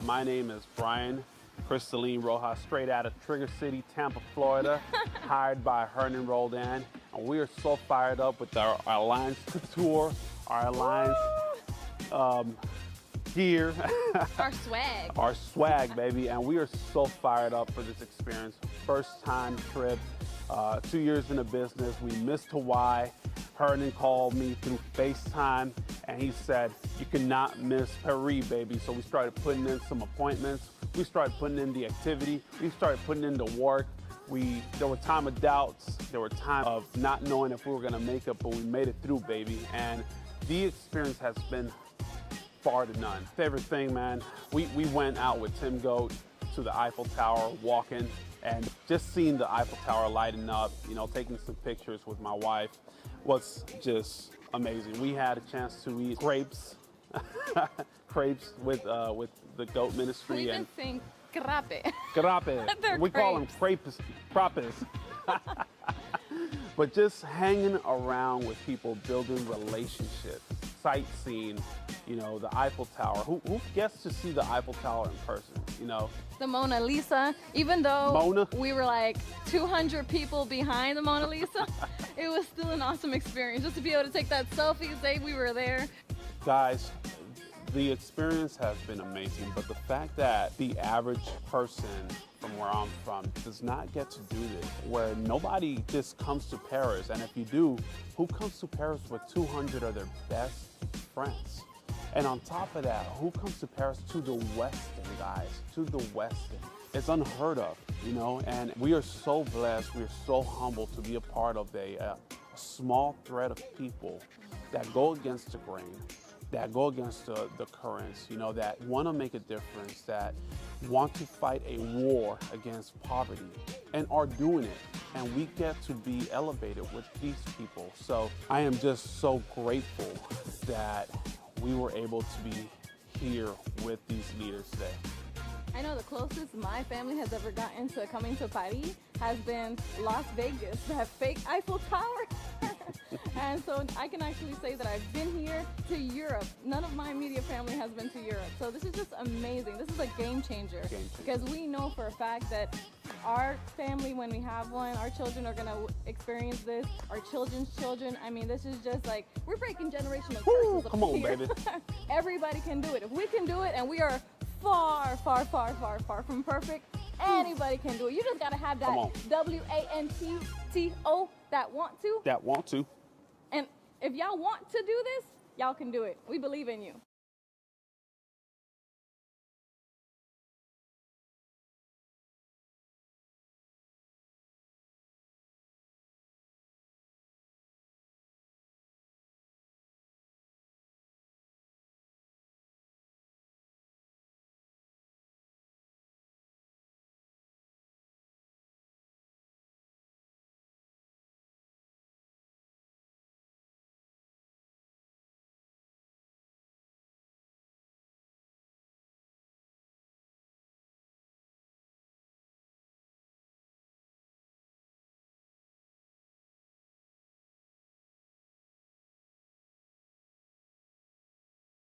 My name is Brian Crystalline Rojas, straight out of Trigger City, Tampa, Florida, hired by Hernan Roldan. And we are so fired up with our Alliance Couture, our Alliance gear. Our swag. Our swag, baby. And we are so fired up for this experience. First time trip, 2 years in the business. We missed Hawaii. Hernan called me through FaceTime and he said, you cannot miss Paris, baby. So we started putting in some appointments. We started putting in the activity. We started putting in the work. There were time of doubts. There were time of not knowing if we were gonna make it, but we made it through, baby. And the experience has been far to none. Favorite thing, man, we went out with Tim Goat to the Eiffel Tower, walking, and just seeing the Eiffel Tower lighting up, you know, taking some pictures with my wife was just amazing. We had a chance to eat crepes, crepes with the Goat Ministry. We even sing crepe. Crepe. We call them crepes. But just hanging around with people, building relationships, sightseeing, you know, the Eiffel Tower. Who gets to see the Eiffel Tower in person, you know? The Mona Lisa, even though we were like 200 people behind the Mona Lisa, it was still an awesome experience just to be able to take that selfie, say we were there. Guys, the experience has been amazing, but the fact that the average person from where I'm from does not get to do this, where nobody just comes to Paris, and if you do, who comes to Paris with 200 of their best friends? And on top of that, who comes to Paris to the Westin, guys, to the Westin? It's unheard of, you know, and we are so blessed, we are so humbled to be a part of a small thread of people that go against the grain, that go against the currents, you know, that want to make a difference, that want to fight a war against poverty and are doing it. And we get to be elevated with these people. So I am just so grateful that we were able to be here with these leaders today. I know the closest my family has ever gotten to coming to Paris has been Las Vegas, that fake Eiffel Tower. And so I can actually say that I've been here to Europe. None of my immediate family has been to Europe. So this is just amazing. This is a game changer. Because we know for a fact that our family, when we have one, our children are gonna experience this, our children's children. I mean, this is just like, we're breaking generational curses. Come on, baby. Everybody can do it. If we can do it, and we are far, far, far, far, far from perfect, anybody can do it. You just gotta have that WANTTO, that want to. That want to. And if y'all want to do this, y'all can do it. We believe in you.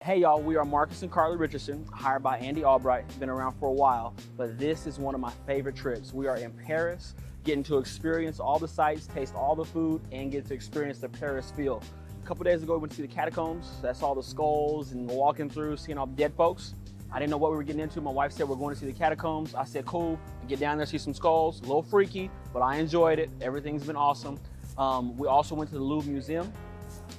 Hey y'all, we are Marcus and Carly Richardson, hired by Andy Albright, been around for a while, but this is one of my favorite trips. We are in Paris, getting to experience all the sights, taste all the food, and get to experience the Paris feel. A couple days ago, we went to see the catacombs. That's all the skulls and walking through, seeing all the dead folks. I didn't know what we were getting into. My wife said we're going to see the catacombs. I said, cool, get down there, see some skulls. A little freaky, but I enjoyed it. Everything's been awesome. We also went to the Louvre Museum.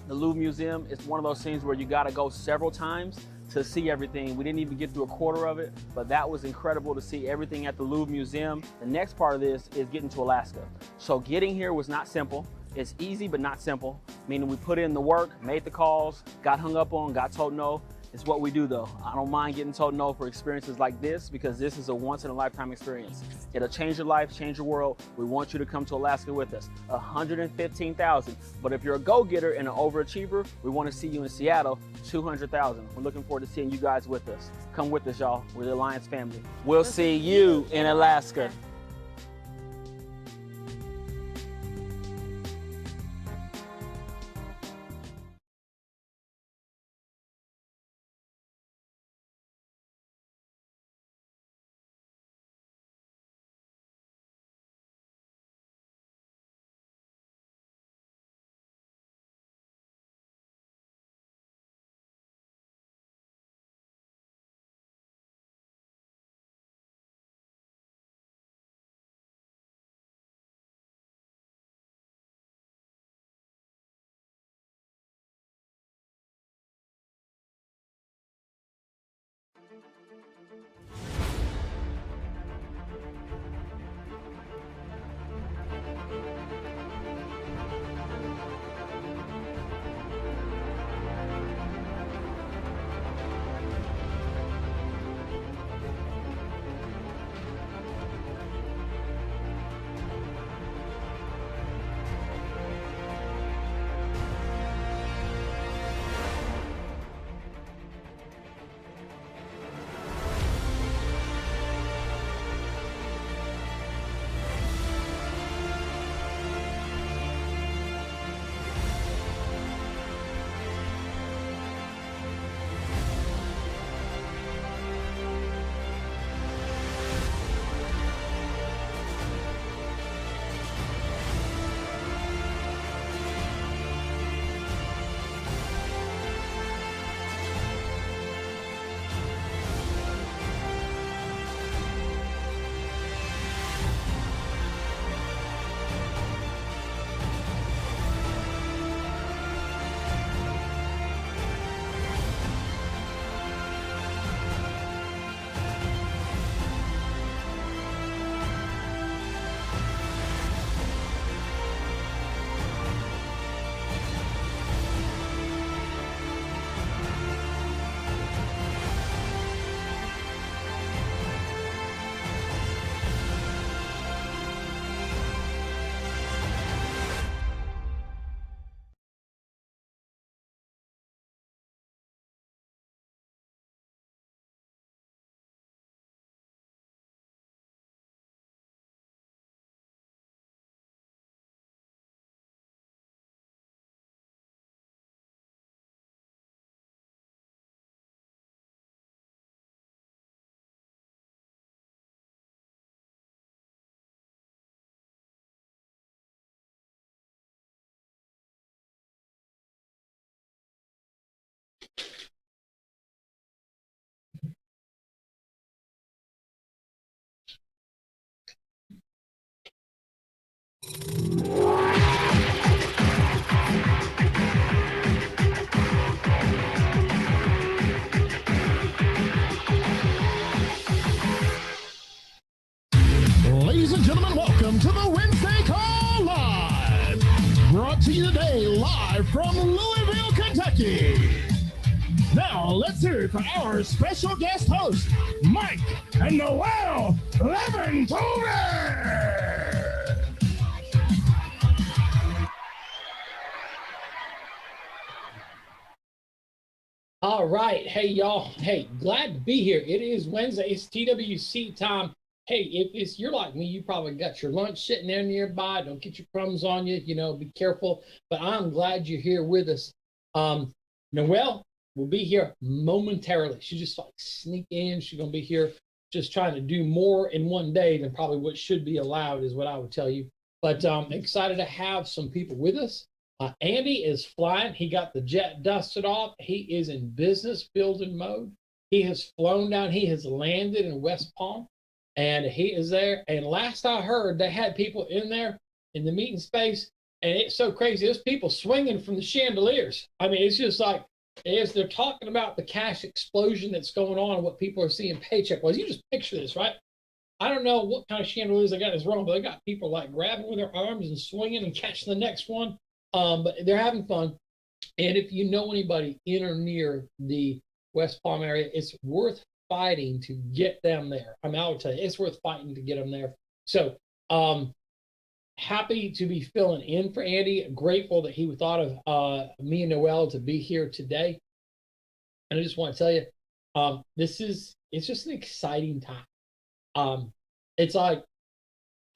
The Louvre Museum is one of those things where you gotta go several times to see everything. We didn't even get through a quarter of it, but that was incredible to see everything at the Louvre Museum. The next part of this is getting to Alaska. So getting here was not simple. It's easy, but not simple, meaning we put in the work, made the calls, got hung up on, got told no. It's what we do though. I don't mind getting told no for experiences like this because this is a once in a lifetime experience. It'll change your life, change your world. We want you to come to Alaska with us. 115,000. But if you're a go-getter and an overachiever, we want to see you in Seattle, 200,000. We're looking forward to seeing you guys with us. Come with us, y'all. We're the Alliance family. We'll see you in Alaska. Ladies and gentlemen, welcome to the Wednesday Call Live. Brought to you today live from Louisville, Kentucky. Now, let's hear it for our special guest host, Mike and Noel Leventuler. All right. Hey, y'all. Hey, glad to be here. It is Wednesday. It's TWC time. Hey, if you're like me, you probably got your lunch sitting there nearby. Don't get your crumbs on you. You know, be careful. But I'm glad you're here with us. Noelle will be here momentarily. She just like sneak in. She's going to be here just trying to do more in one day than probably what should be allowed is what I would tell you. But excited to have some people with us. Andy is flying. He got the jet dusted off. He is in business building mode. He has flown down. He has landed in West Palm. And he is there. And last I heard, they had people in there in the meeting space. And it's so crazy. There's people swinging from the chandeliers. I mean, it's just like, as they're talking about the cash explosion that's going on and what people are seeing paycheck-wise. You just picture this, right? I don't know what kind of chandeliers they got is wrong, but they got people like grabbing with their arms and swinging and catching the next one. But they're having fun. And if you know anybody in or near the West Palm area, it's worth fighting to get them there. I mean, I would tell you, it's worth fighting to get them there. So happy to be filling in for Andy. Grateful that he thought of me and Noelle to be here today. And I just want to tell you, it's just an exciting time. It's like,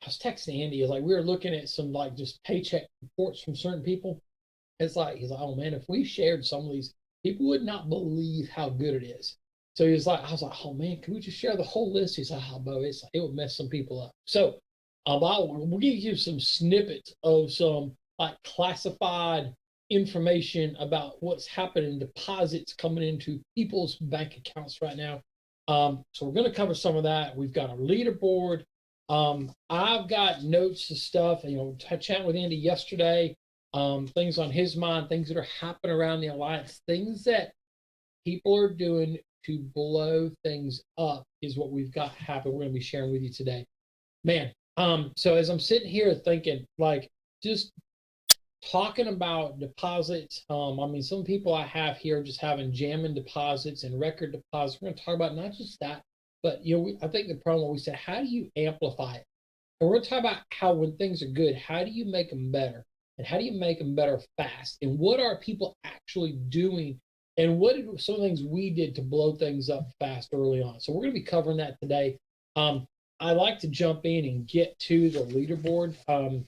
I was texting Andy, it's like we were looking at some like just paycheck reports from certain people. It's like, he's like, oh man, if we shared some of these, people would not believe how good it is. So he was like, I was like, oh man, can we just share the whole list? He's like, oh, Bo, it would mess some people up. So we'll give you some snippets of some like classified information about what's happening, deposits coming into people's bank accounts right now. So we're going to cover some of that. We've got a leaderboard. I've got notes and stuff, you know, chatting with Andy yesterday, things on his mind, things that are happening around the alliance, things that people are doing to blow things up is what we've got happen. We're going to be sharing with you today, man. So as I'm sitting here thinking, like, just talking about deposits, I mean, some people I have here just having jamming deposits and record deposits. We're going to talk about not just that, but I think the problem we said, how do you amplify it? And we're going to talk about how when things are good, how do you make them better? And how do you make them better fast? And what are people actually doing? And what are some things we did to blow things up fast early on? So we're going to be covering that today. I like to jump in and get to the leaderboard.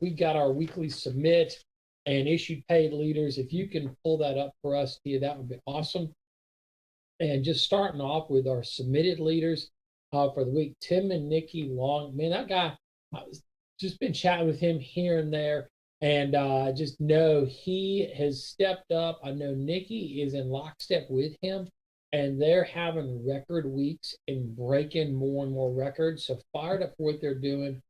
We've got our weekly submit and issued paid leaders. If you can pull that up for us, Tia, that would be awesome. And just starting off with our submitted leaders for the week, Tim and Nikki Long. Man, that guy, I've just been chatting with him here and there. And I just know he has stepped up. I know Nikki is in lockstep with him, and they're having record weeks and breaking more and more records. So fired up for what they're doing.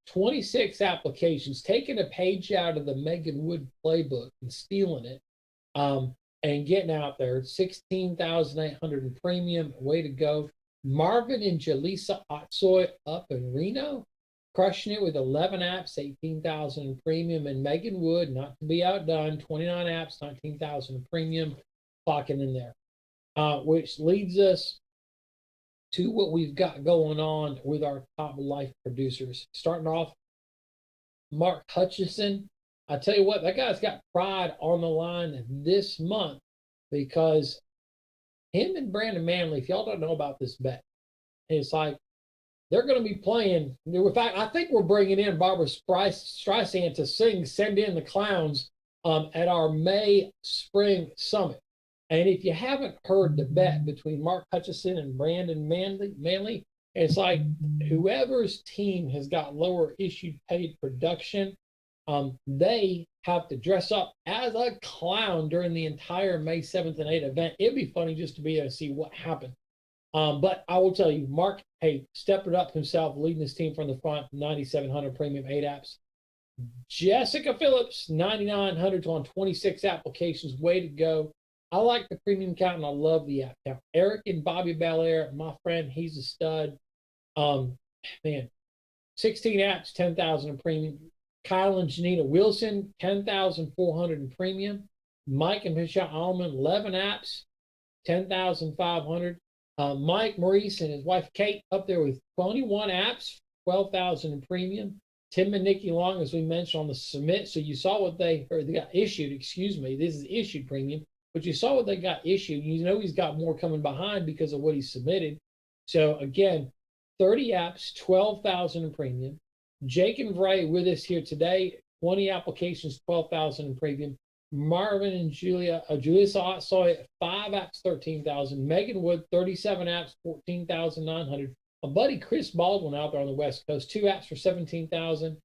26 applications, taking a page out of the Megan Wood playbook and stealing it, and getting out there. 16,800 in premium. Way to go. Marvin and Jaleesa Otsoy up in Reno, crushing it with 11 apps, 18,000 in premium. And Megan Wood, not to be outdone, 29 apps, 19,000 in premium, clocking in there. Which leads us to what we've got going on with our top life producers. Starting off, Mark Hutchison. I tell you what, that guy's got pride on the line this month because him and Brandon Manley, if y'all don't know about this bet, it's like they're going to be playing. In fact, I think we're bringing in Barbara Streisand to sing Send In the Clowns at our May Spring Summit. And if you haven't heard the bet between Mark Hutchison and Brandon Manley, it's like whoever's team has got lower issued paid production, they have to dress up as a clown during the entire May 7th and 8th event. It'd be funny just to be able to see what happened. But I will tell you, Mark, hey, stepped it up himself, leading his team from the front, 9,700 premium 8 apps. Jessica Phillips, 9,900 on 26 applications. Way to go. I like the premium count and I love the app count. Eric and Bobby Belair, my friend, he's a stud. Man, 16 apps, 10,000 in premium. Kyle and Janina Wilson, 10,400 in premium. Mike and Michelle Allman, 11 apps, 10,500. Mike Maurice and his wife Kate up there with 21 apps, 12,000 in premium. Tim and Nikki Long, as we mentioned on the submit. So you saw what they got issued, excuse me. This is issued premium, but you saw what they got issued. You know he's got more coming behind because of what he submitted. So again, 30 apps, 12,000 in premium. Jake and Vray with us here today, 20 applications, 12,000 in premium. Marvin and Julia saw it, 5 apps, 13,000. Megan Wood, 37 apps, 14,900. My buddy Chris Baldwin out there on the West Coast, 2 apps for 17,000.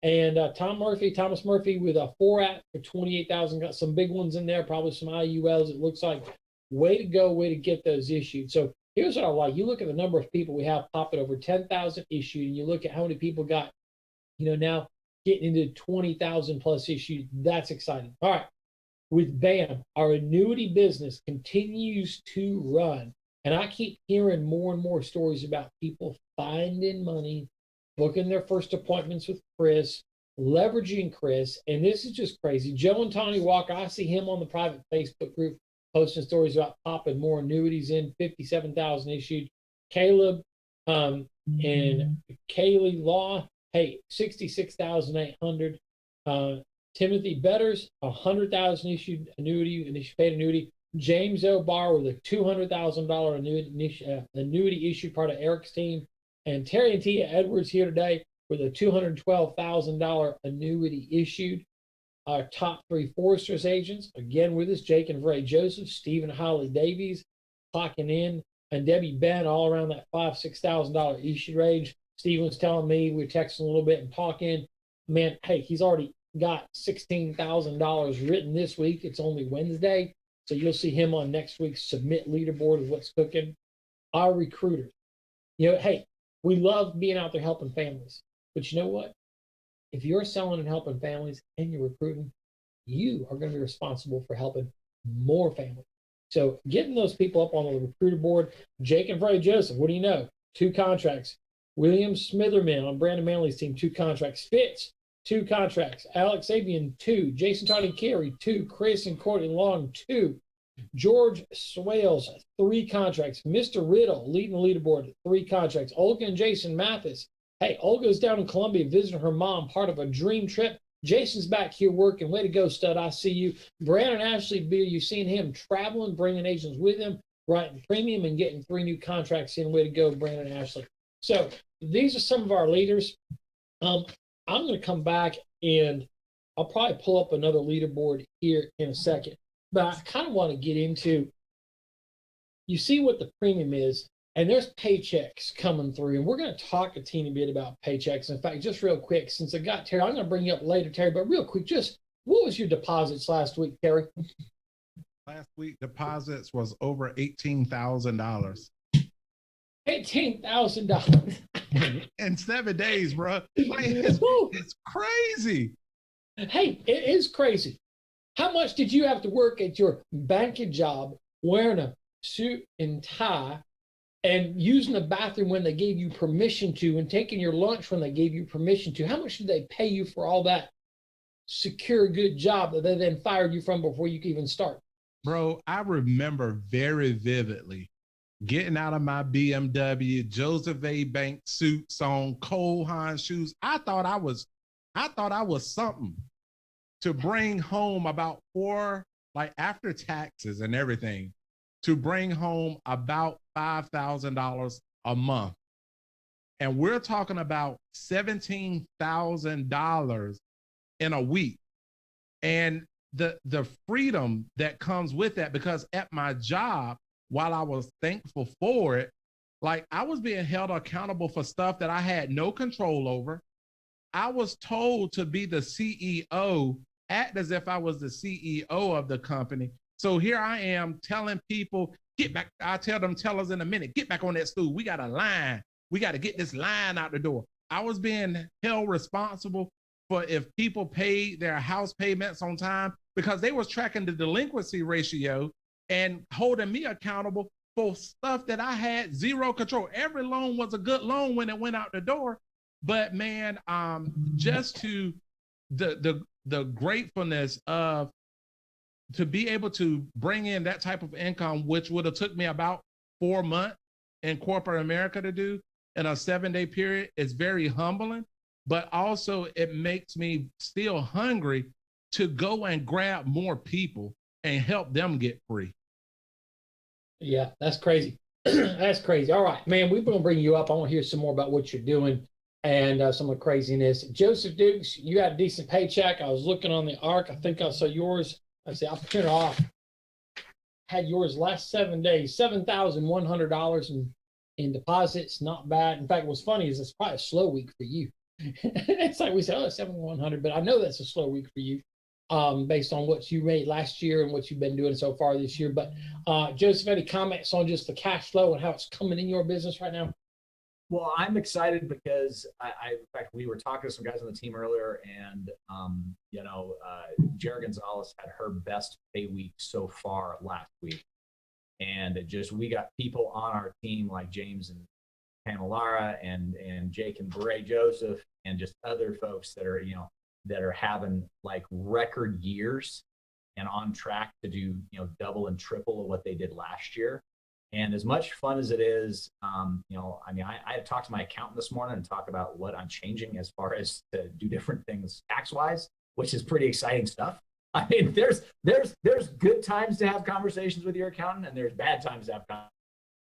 And Thomas Murphy with a 4 app for 28,000. Got some big ones in there, probably some IULs. It looks like way to go, way to get those issued. So here's what I like. You look at the number of people we have popping over 10,000 issued, and you look at how many people got, now getting into 20,000 plus issued. That's exciting. All right. With BAM, our annuity business continues to run. And I keep hearing more and more stories about people finding money, booking their first appointments with Chris, leveraging Chris. And this is just crazy. Joe and Tony Walker, I see him on the private Facebook group posting stories about popping more annuities in, 57,000 issued. Caleb and Kaylee Law, hey, 66,800. Timothy Betters, 100,000 issued annuity, paid annuity. James O'Barr with a $200,000 annuity issued, part of Eric's team. And Terry and Tia Edwards here today with a $212,000 annuity issued. Our top 3 Foresters agents, again with us, Jake and Ray Joseph, Stephen Holly Davies clocking in, and Debbie Ben all around that $5,000-$6,000 issue range. Stephen's telling me, we're texting a little bit and talking. Man, hey, he's already got $16,000 written this week. It's only Wednesday. So you'll see him on next week's submit leaderboard of what's cooking. Our recruiters. Hey, we love being out there helping families. But you know what? If you're selling and helping families and you're recruiting, you are going to be responsible for helping more families. So getting those people up on the recruiter board. Jake and Freddie Joseph, what do you know? 2 contracts. William Smitherman on Brandon Manley's team, 2 contracts. Fitz, 2 contracts. Alex Abian, 2. Jason Toddy Carey, 2. Chris and Courtney Long, 2. George Swales, 3 contracts. Mr. Riddle leading the leaderboard, 3 contracts. Olga and Jason Mathis. Hey, Olga's down in Columbia visiting her mom, part of a dream trip. Jason's back here working. Way to go, stud. I see you. Brandon Ashley Beer, you've seen him traveling, bringing agents with him, writing premium and getting 3 new contracts in. Way to go, Brandon Ashley. So these are some of our leaders. I'm going to come back and I'll probably pull up another leaderboard here in a second. But I kind of want to get into, you see what the premium is, and there's paychecks coming through. And we're going to talk a teeny bit about paychecks. In fact, just real quick, since I got Terry, I'm going to bring you up later, Terry, but real quick, just what was your deposits last week, Terry? Last week, deposits was over $18,000. $18,000. In 7 days, bro. Like, it's crazy. Hey, it is crazy. How much did you have to work at your banking job wearing a suit and tie and using the bathroom when they gave you permission to and taking your lunch when they gave you permission to? How much did they pay you for all that secure, good job that they then fired you from before you could even start? Bro, I remember very vividly getting out of my BMW, Joseph A. Bank suits on, Cole Haan shoes. I thought I was something. To bring home about like after taxes and everything, to bring home about $5,000 a month. And we're talking about $17,000 in a week. And the freedom that comes with that, because at my job, while I was thankful for it, like I was being held accountable for stuff that I had no control over. I was told to be the CEO, act as if I was the CEO of the company. So here I am telling people, get back. I'll tell them tellers in a minute, get back on that stool. We got a line. We got to get this line out the door. I was being held responsible for if people paid their house payments on time, because they was tracking the delinquency ratio and holding me accountable for stuff that I had zero control. Every loan was a good loan when it went out the door. But man, just to the gratefulness of to be able to bring in that type of income, which would have took me about 4 months in corporate America to do in a 7-day period, is very humbling. But also it makes me still hungry to go and grab more people and help them get free. Yeah, that's crazy. That's crazy. All right, man, we're going to bring you up. I want to hear some more about what you're doing and some of the craziness. Joseph Dukes, you got a decent paycheck. I was looking on the ARC. I think I saw yours. I said, I'll print it off. Had yours last 7 days, $7,100 in deposits. Not bad. In fact, what's funny is it's probably a slow week for you. It's like we said, oh, 7,100, but I know that's a slow week for you, based on what you made last year and what you've been doing so far this year. But Joseph, any comments on just the cash flow and how it's coming in your business right now? Well, I'm excited because in fact, we were talking to some guys on the team earlier, and Jared Gonzalez had her best pay week so far last week, and we got people on our team like James and Pamela and Jake and Bray Joseph and just other folks that are having like record years and on track to do double and triple of what they did last year. And as much fun as it is, I had talked to my accountant this morning and talk about what I'm changing as far as to do different things tax-wise, which is pretty exciting stuff. I mean, there's good times to have conversations with your accountant, and there's bad times to have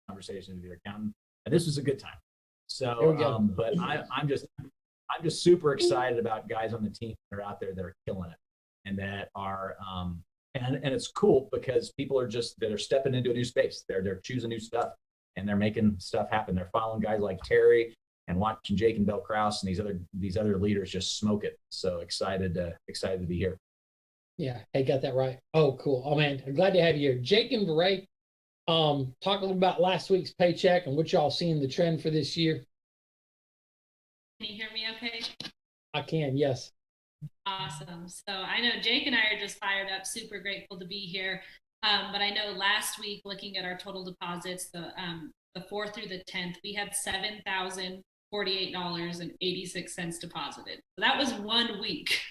conversations with your accountant. And this was a good time. So, but I'm just super excited about guys on the team that are out there that are killing it, and that are and it's cool because people are they're stepping into a new space. They're choosing new stuff, and they're making stuff happen. They're following guys like Terry and watching Jake and Bill Krause and these other leaders just smoke it. So excited to be here. Yeah, hey, got that right. Oh, cool. Oh man, I'm glad to have you here. Jake and Bray, talk a little about last week's paycheck and what y'all seeing the trend for this year. Can you hear me okay? I can, yes. Awesome. So I know Jake and I are just fired up, super grateful to be here. But I know last week, looking at our total deposits, the 4th through the 10th, we had $7,048.86 deposited. So that was 1 week.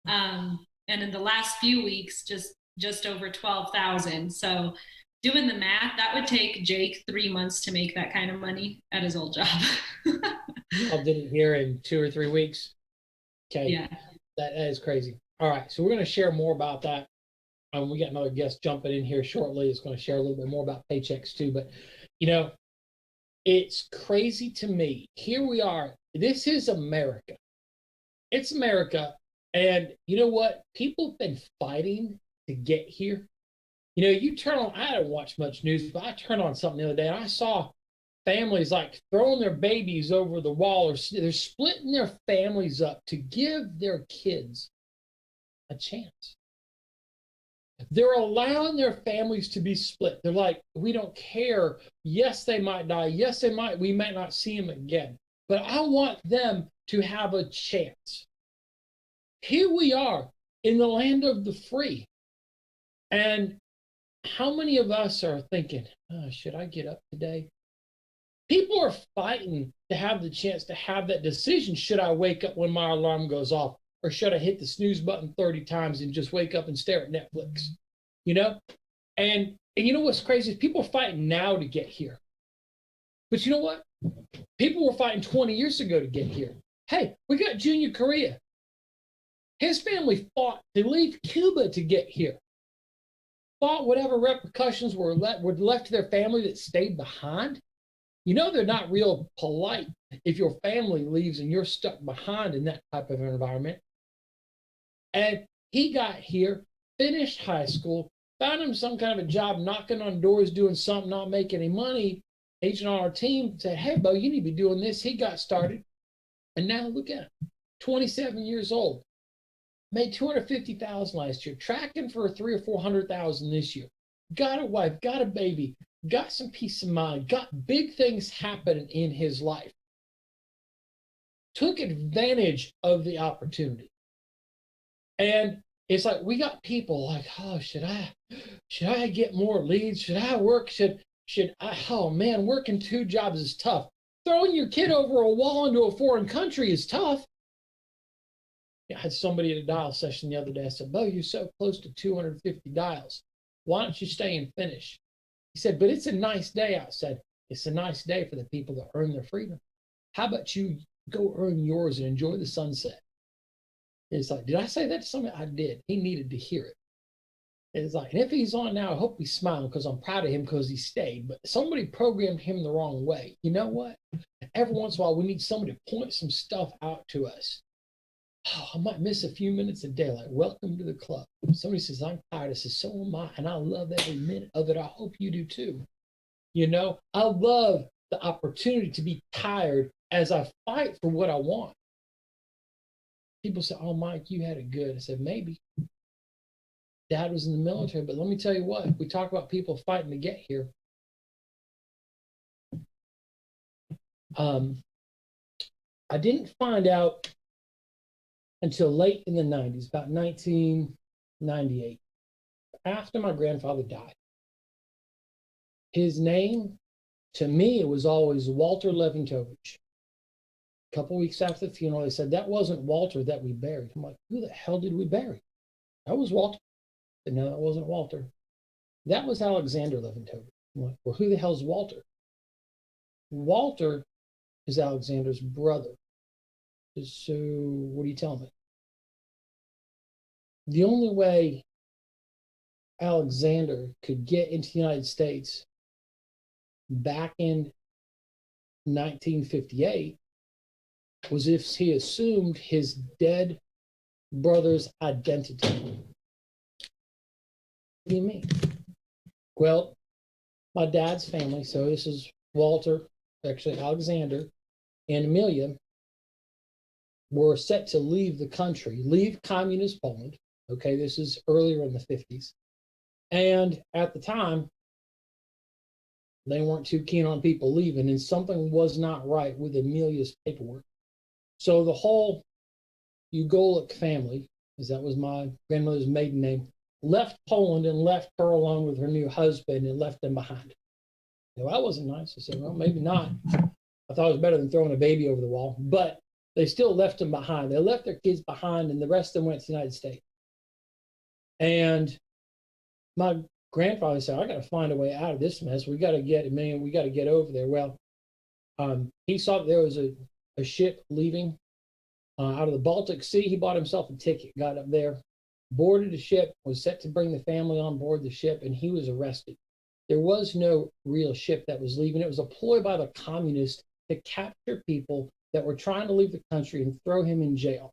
And in the last few weeks, just over 12,000. So doing the math, that would take Jake 3 months to make that kind of money at his old job. Y'all did it here in 2 or 3 weeks. Okay. Yeah. That is crazy. All right. So we're going to share more about that. We got another guest jumping in here shortly. It's going to share a little bit more about paychecks too. But, you know, it's crazy to me. Here we are. This is America. It's America. And you know what? People have been fighting to get here. You know, you turn on, I didn't watch much news, but I turned on something the other day and I saw families like throwing their babies over the wall, or they're splitting their families up to give their kids a chance. They're allowing their families to be split. They're like, we don't care. Yes, they might die. Yes, we might not see them again. But I want them to have a chance. Here we are in the land of the free. And how many of us are thinking, oh, should I get up today? People are fighting to have the chance to have that decision. Should I wake up when my alarm goes off? Or should I hit the snooze button 30 times and just wake up and stare at Netflix? You know? And you know what's crazy? People are fighting now to get here. But you know what? People were fighting 20 years ago to get here. Hey, we got Junior Korea. His family fought to leave Cuba to get here. Fought whatever repercussions were left to their family that stayed behind. You know they're not real polite if your family leaves and you're stuck behind in that type of environment. And he got here, finished high school, found him some kind of a job, knocking on doors, doing something, not making any money. Agent on our team said, hey, Bo, you need to be doing this. He got started. And now look at him, 27 years old. Made $250,000 last year, tracking for $300,000 or $400,000 this year. Got a wife, got a baby, got some peace of mind, got big things happening in his life. Took advantage of the opportunity. And it's like we got people like, oh, should I get more leads? Should I work? Should I? Oh man, working 2 jobs is tough. Throwing your kid over a wall into a foreign country is tough. I had somebody at a dial session the other day. I said, Bo, you're so close to 250 dials. Why don't you stay and finish? He said, but it's a nice day. I said, it's a nice day for the people that earn their freedom. How about you go earn yours and enjoy the sunset? It's like, did I say that to somebody? I did. He needed to hear it. It's like, and if he's on now, I hope he's smiling because I'm proud of him because he stayed. But somebody programmed him the wrong way. You know what? Every once in a while, we need somebody to point some stuff out to us. Oh, I might miss a few minutes a day, like, welcome to the club. Somebody says, I'm tired. I says, so am I. And I love every minute of it. I hope you do too. You know, I love the opportunity to be tired as I fight for what I want. People say, oh, Mike, you had it good. I said, maybe. Dad was in the military, but let me tell you what, we talk about people fighting to get here. I didn't find out until late in the 90s, about 1998, after my grandfather died. His name, to me, it was always Walter Leventovich. A couple weeks after the funeral, they said, that wasn't Walter that we buried. I'm like, who the hell did we bury? That was Walter. I said, no, that wasn't Walter. That was Alexander Leventovich. I'm like, well, who the hell's Walter? Walter is Alexander's brother. So what are you telling me? The only way Alexander could get into the United States back in 1958 was if he assumed his dead brother's identity. What do you mean? Well, my dad's family, so this is Walter, actually Alexander, and Amelia, were set to leave the country, leave communist Poland. Okay, this is earlier in the 50s. And at the time, they weren't too keen on people leaving, and something was not right with Amelia's paperwork. So the whole Ugolic family, as that was my grandmother's maiden name, left Poland and left her along with her new husband and left them behind. Well, that wasn't nice. I said, well, maybe not. I thought it was better than throwing a baby over the wall, but they still left them behind. They left their kids behind, and the rest of them went to the United States. And my grandfather said, I got to find a way out of this mess. We got to get over there. Well, he saw that there was a ship leaving out of the Baltic Sea. He bought himself a ticket, got up there, boarded the ship, was set to bring the family on board the ship, and he was arrested. There was no real ship that was leaving. It was a ploy by the communists to capture people that were trying to leave the country and throw him in jail.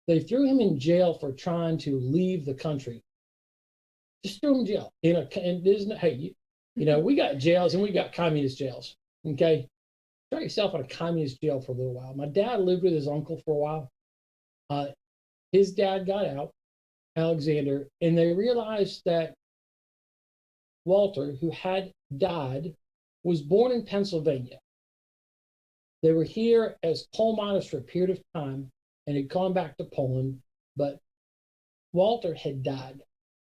They threw him in jail for trying to leave the country. Just threw him in jail. And there's no, hey, you know, we got jails and we got communist jails. Okay, try yourself in a communist jail for a little while. My dad lived with his uncle for a while. His dad got out, Alexander, and they realized that Walter, who had died, was born in Pennsylvania. They were here as coal miners for a period of time and had gone back to Poland, but Walter had died.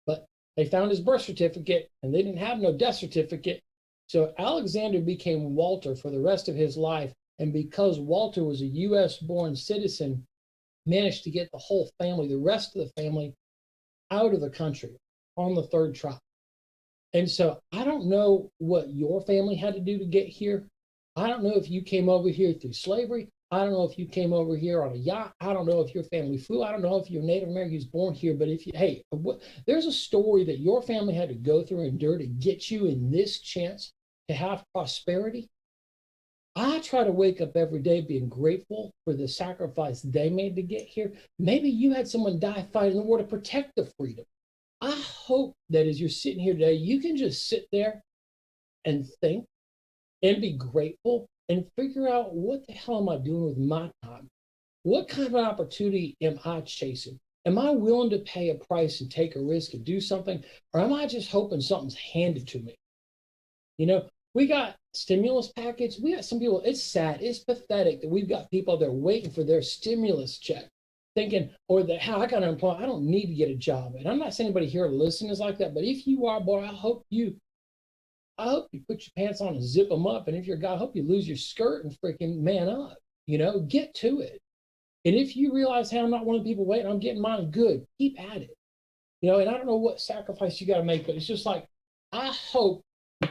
But they found his birth certificate and they didn't have no death certificate. So Alexander became Walter for the rest of his life. And because Walter was a US born citizen, managed to get the whole family, the rest of the family, out of the country on the third try. And so I don't know what your family had to do to get here. I don't know if you came over here through slavery. I don't know if you came over here on a yacht. I don't know if your family flew. I don't know if you're Native American who's born here. But if you, hey, there's a story that your family had to go through and endure to get you in this chance to have prosperity. I try to wake up every day being grateful for the sacrifice they made to get here. Maybe you had someone die fighting the war to protect the freedom. I hope that as you're sitting here today, you can just sit there and think and be grateful and figure out, what the hell am I doing with my time? What kind of an opportunity am I chasing? Am I willing to pay a price and take a risk and do something? Or am I just hoping something's handed to me? You know, we got stimulus package. We got some people, it's sad, it's pathetic that we've got people that are waiting for their stimulus check, thinking, or that, how I got unemployed, I don't need to get a job. And I'm not saying anybody here listening is like that, but if you are, boy, I hope you put your pants on and zip them up. And if you're a guy, I hope you lose your skirt and freaking man up, you know, get to it. And if you realize, hey, I'm not one of the people waiting, I'm getting mine, good, keep at it. You know, and I don't know what sacrifice you got to make, but it's just like, I hope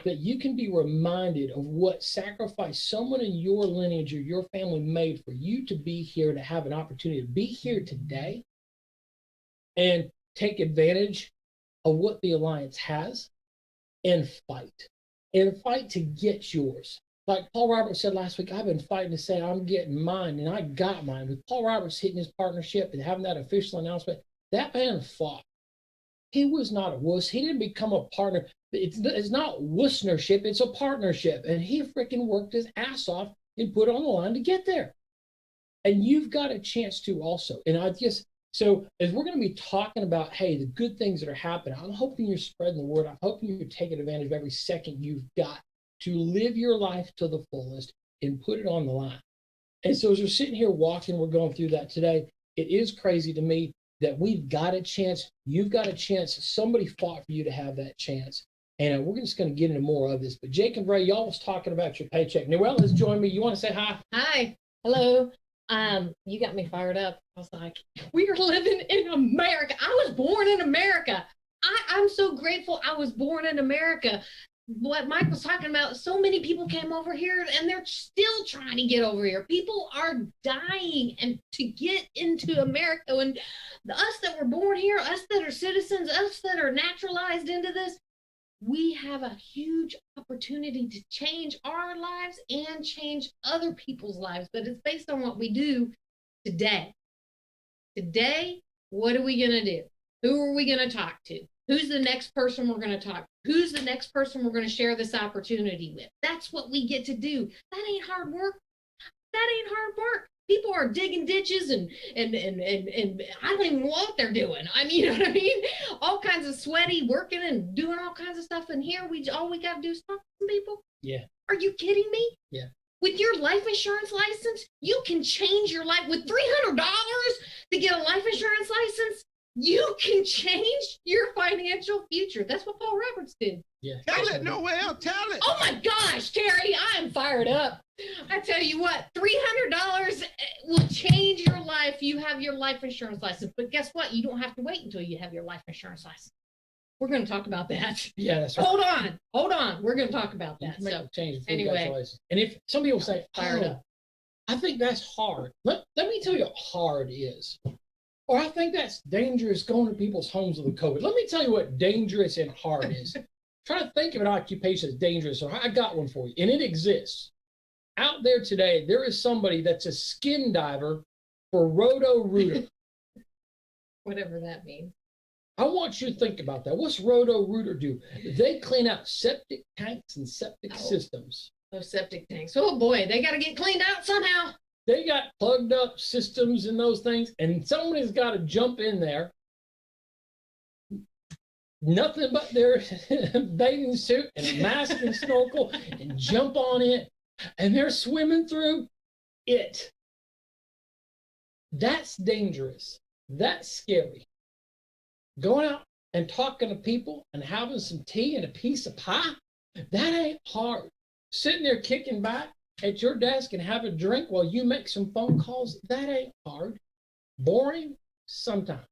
that you can be reminded of what sacrifice someone in your lineage or your family made for you to be here, to have an opportunity to be here today and take advantage of what the Alliance has and fight to get yours. Like Paul Roberts said last week, I've been fighting to say I'm getting mine, and I got mine. With Paul Roberts hitting his partnership and having that official announcement, that man fought. He was not a wuss. He didn't become a partner. It's not wussnership, it's a partnership. And he freaking worked his ass off and put on the line to get there. And you've got a chance to also. And so as we're going to be talking about, hey, the good things that are happening, I'm hoping you're spreading the word. I'm hoping you're taking advantage of every second you've got to live your life to the fullest and put it on the line. And so as we're sitting here walking, we're going through that today. It is crazy to me that we've got a chance. You've got a chance. Somebody fought for you to have that chance. And we're just going to get into more of this. But Jake and Bray, y'all was talking about your paycheck. Noelle has joined me. You want to say hi? Hi. Hello. You got me fired up. I was like, we are living in America. I was born in America. I'm so grateful I was born in America. What Mike was talking about, so many people came over here and they're still trying to get over here. People are dying and to get into America. And us that were born here, us that are citizens, us that are naturalized into this, we have a huge opportunity to change our lives and change other people's lives. But it's based on what we do today. Today, what are we going to do? Who are we going to talk to? Who's the next person we're going to talk to? Who's the next person we're going to share this opportunity with? That's what we get to do. That ain't hard work. That ain't hard work. People are digging ditches and I don't even know what they're doing. I mean, you know what I mean? All kinds of sweaty working and doing all kinds of stuff. And here all we got to do is talk to some people. Yeah. Are you kidding me? Yeah. With your life insurance license, you can change your life with $300 to get a life insurance license. You can change your financial future. That's what Paul Roberts did. Yeah. Tell it, Noel. Tell it. Oh my gosh, Terry, I'm fired up. I tell you what, $300 will change your life. You have your life insurance license. But guess what? You don't have to wait until you have your life insurance license. We're going to talk about that. Yeah, that's right. Hold on. We're going to talk about You that. can make So a change before anyway. you got your license. And if some people say, Fired "Oh, up. I think that's hard." Let me tell you what hard is. Or I think that's dangerous going to people's homes with the COVID. Let me tell you what dangerous and hard is. Try to think of an occupation that's dangerous. So I got one for you, and it exists. Out there today, there is somebody that's a skin diver for Roto-Rooter. Whatever that means. I want you to think about that. What's Roto-Rooter do? They clean out septic tanks and septic systems. Those septic tanks. Oh boy, they got to get cleaned out somehow. They got plugged up systems and those things, and somebody's got to jump in there. Nothing but their bathing suit and a mask and snorkel and jump on it, and they're swimming through it. That's dangerous. That's scary. Going out and talking to people and having some tea and a piece of pie, that ain't hard. Sitting there kicking back at your desk and have a drink while you make some phone calls, that ain't hard. Boring? Sometimes.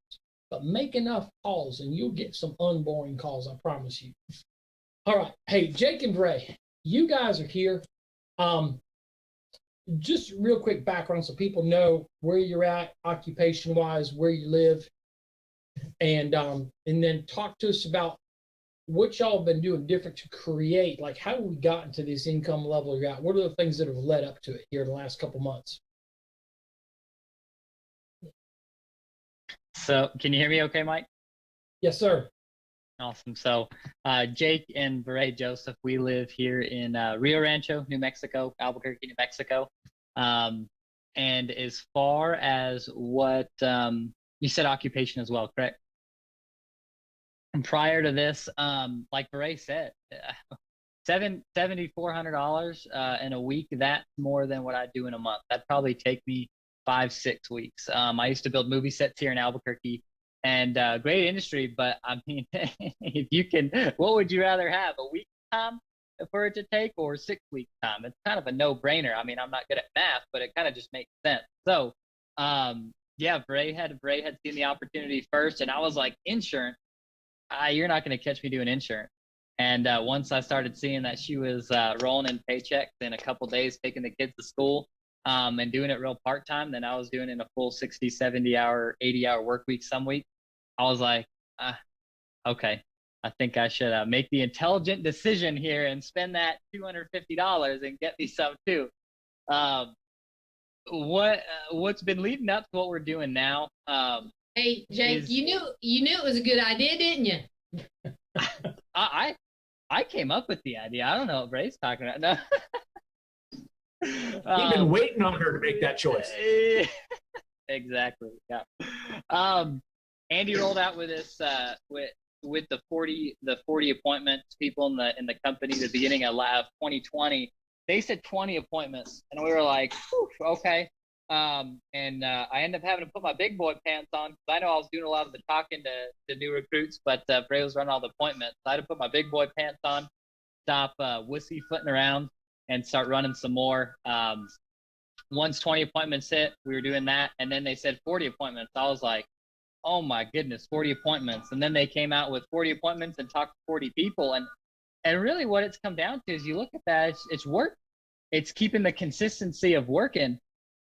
But make enough calls and you'll get some unboring calls, I promise you. All right. Hey, Jake and Bray, you guys are here. Just real quick background so people know where you're at occupation-wise, where you live, and then talk to us about what y'all have been doing different to create, like how we got into this income level you're at. What are the things that have led up to it here in the last couple months? So can you hear me okay, Mike? Yes, sir. Awesome. So Jake and Beret Joseph, we live here in Rio Rancho, New Mexico, Albuquerque, New Mexico. And as far as what you said, occupation as well, correct? And prior to this, like Beret said, $7,400 in a week, that's more than what I do in a month. That'd probably take me 5-6 weeks. I used to build movie sets here in Albuquerque, and great industry, but I mean, if you can, what would you rather have, a week time for it to take or 6 weeks time? It's kind of a no-brainer. I mean, I'm not good at math, but it kind of just makes sense. So yeah, Bray had seen the opportunity first, and I was like, insurance? You're not going to catch me doing insurance. And once I started seeing that she was rolling in paychecks in a couple days, taking the kids to school and doing it real part-time, then I was doing it in a full 60, 70-hour, 80-hour work week some weeks. I was like, okay, I think I should make the intelligent decision here and spend that $250 and get me some too. What's been leading up to what we're doing now? Hey, Jake, you knew it was a good idea, didn't you? I came up with the idea. I don't know what Bray's talking about. No. We've been waiting on her to make that choice. Exactly. Yeah. Andy rolled out with this with the 40 appointments, people in the company at the beginning of 2020. They said 20 appointments, and we were like, okay. I ended up having to put my big boy pants on because I know I was doing a lot of the talking to new recruits, but Bray was running all the appointments. So I had to put my big boy pants on, stop wussy-footing around, and start running some more. Once 20 appointments hit, we were doing that, and then they said 40 appointments. I was like, oh my goodness, 40 appointments. And then they came out with 40 appointments and talked to 40 people. And really what it's come down to is you look at that, it's work. It's keeping the consistency of working.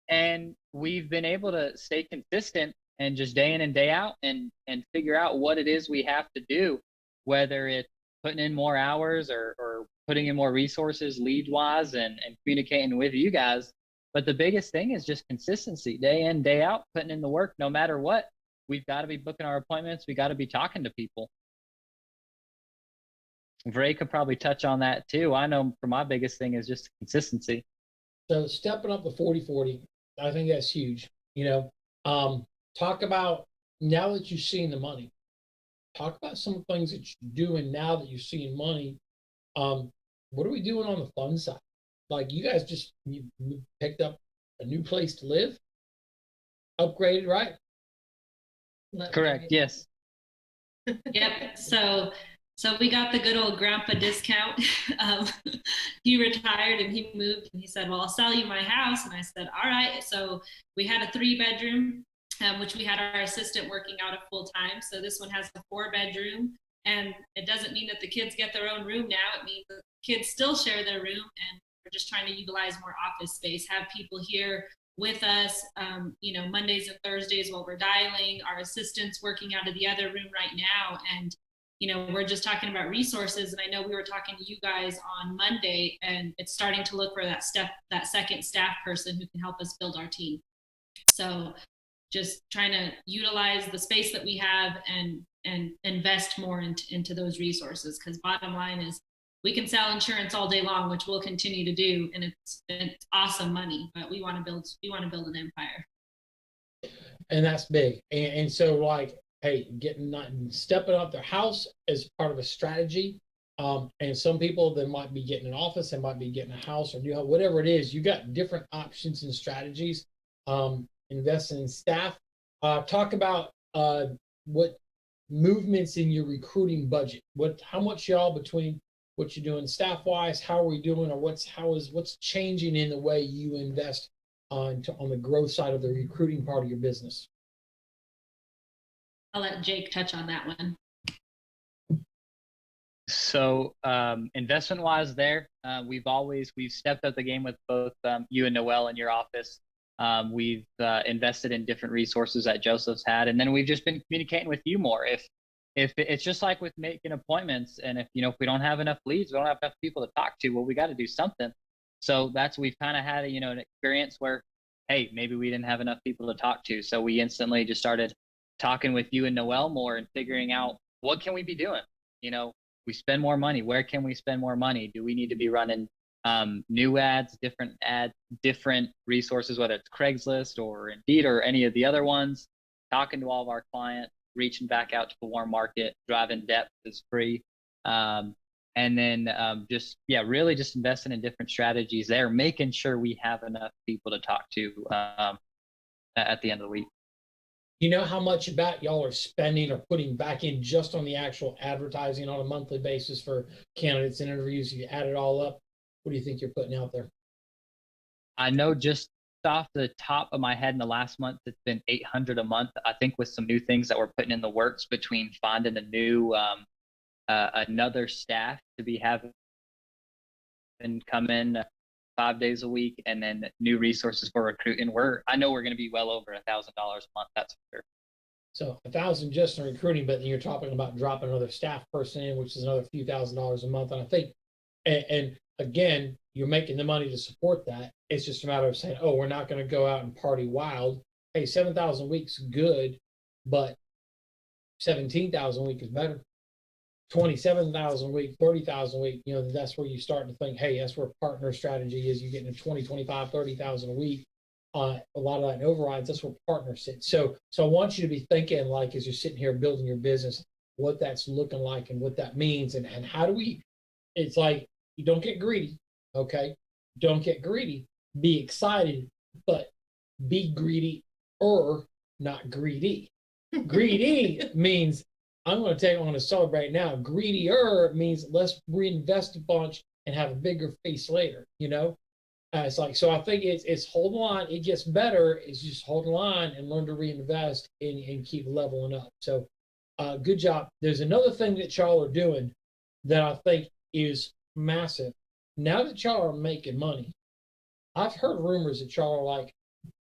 And we've been able to stay consistent and just day in and day out and figure out what it is we have to do, whether it's putting in more hours or putting in more resources lead-wise and communicating with you guys. But the biggest thing is just consistency, day in, day out, putting in the work no matter what. We've got to be booking our appointments. We got to be talking to people. Vray could probably touch on that too. I know for my biggest thing is just consistency. So stepping up the 40-40, I think that's huge. Talk about, now that you've seen the money, talk about some of the things that you're doing now that you're seeing money. What are we doing on the fun side? Like you guys you picked up a new place to live, upgraded, right? Correct. Yes. Yep. So we got the good old grandpa discount. Um, he retired and he moved and he said, well, I'll sell you my house. And I said, all right. So we had a 3-bedroom, which we had our assistant working out of full time. So this one has a 4-bedroom. And it doesn't mean that the kids get their own room now. It means the kids still share their room, and we're just trying to utilize more office space, have people here with us, Mondays and Thursdays while we're dialing, our assistants working out of the other room right now. And, we're just talking about resources. And I know we were talking to you guys on Monday, and it's starting to look for that second staff person who can help us build our team. So just trying to utilize the space that we have and invest more into those resources. Because bottom line is, we can sell insurance all day long, which we'll continue to do, and it's awesome money. But we want to build an empire. And that's big. And so, like, hey, stepping up their house is part of a strategy. And some people that might be getting an office, they might be getting a house, or whatever it is. You got different options and strategies. Investing in staff. Talk about what movements in your recruiting budget. How much y'all between what you're doing staff wise, how are we doing, or what's changing in the way you invest on the growth side of the recruiting part of your business? I'll let Jake touch on that one. So investment wise we've stepped up the game with both you and Noel in your office. We've invested in different resources that Joseph's had, and then we've just been communicating with you more. If it's just like with making appointments, and if we don't have enough leads, we don't have enough people to talk to, well, we got to do something. So we've kind of had an experience where, hey, maybe we didn't have enough people to talk to, so we instantly just started talking with you and Noel more and figuring out what can we be doing. We spend more money. Where can we spend more money? Do we need to be running new ads, different resources, whether it's Craigslist or Indeed or any of the other ones, talking to all of our clients, reaching back out to the warm market, driving depth is free. And then really just investing in different strategies there, making sure we have enough people to talk to at the end of the week. You know how much about y'all are spending or putting back in just on the actual advertising on a monthly basis for candidates and interviews? If you add it all up, what do you think you're putting out there? I know just off the top of my head in the last month, it's been $800 a month. I think with some new things that we're putting in the works between finding a new, another staff to be having come in 5 days a week, and then new resources for recruiting. I know we're going to be well over $1,000 a month. That's for sure. So $1,000 just in recruiting, but then you're talking about dropping another staff person in, which is another few $1,000s a month. And I think, and again, you're making the money to support that. It's just a matter of saying, oh, we're not going to go out and party wild. Hey, 7,000 a week's good, but 17,000 a week is better. 27,000 a week, 30,000 a week, that's where you start to think, hey, that's where partner strategy is. You're getting a 20, 25, 30,000 a week. A lot of that in overrides, that's where partner sits. So I want you to be thinking, like, as you're sitting here building your business, what that's looking like and what that means, and how do we, it's like, you don't get greedy, okay? Don't get greedy. Be excited, but be greedy or not greedy. Greedy means I'm going to celebrate now. Greedier means let's reinvest a bunch and have a bigger feast later, It's like, so I think it's hold the line. It gets better. It's just hold the line and learn to reinvest and keep leveling up. So good job. There's another thing that y'all are doing that I think is massive. Now that y'all are making money, I've heard rumors that y'all are like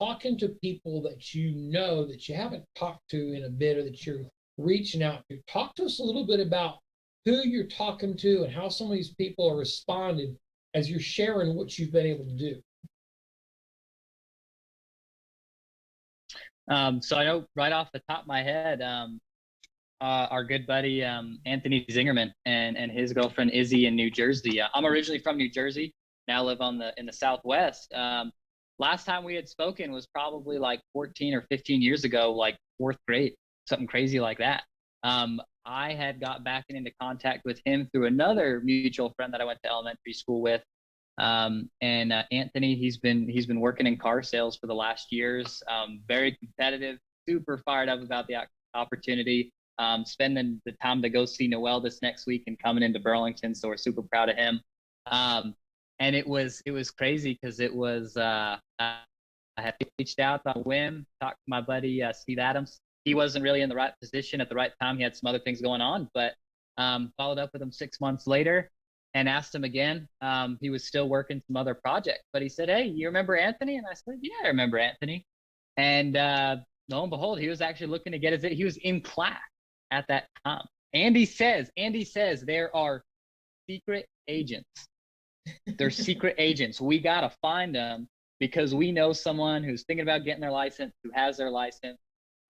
talking to people that that you haven't talked to in a bit, or that you're reaching out to. Talk to us a little bit about who you're talking to and how some of these people are responding as you're sharing what you've been able to do. So I know right off the top of my head, our good buddy Anthony Zingerman and his girlfriend Izzy in New Jersey. I'm originally from New Jersey, now live in the Southwest. Last time we had spoken was probably like 14 or 15 years ago, like fourth grade, something crazy like that. I had got back into contact with him through another mutual friend that I went to elementary school with. Anthony, he's been working in car sales for the last years. Very competitive, super fired up about the opportunity, spending the time to go see Noel this next week and coming into Burlington. So we're super proud of him. And it was crazy because it was I had reached out on a whim, talked to my buddy Steve Adams. He wasn't really in the right position at the right time. He had some other things going on, but followed up with him 6 months later and asked him again. He was still working some other projects, but he said, "Hey, you remember Anthony?" And I said, "Yeah, I remember Anthony." And lo and behold, he was actually looking to get he was in class at that time. Andy says there are secret agents. They're secret agents. We got to find them because we know someone who's thinking about getting their license, who has their license,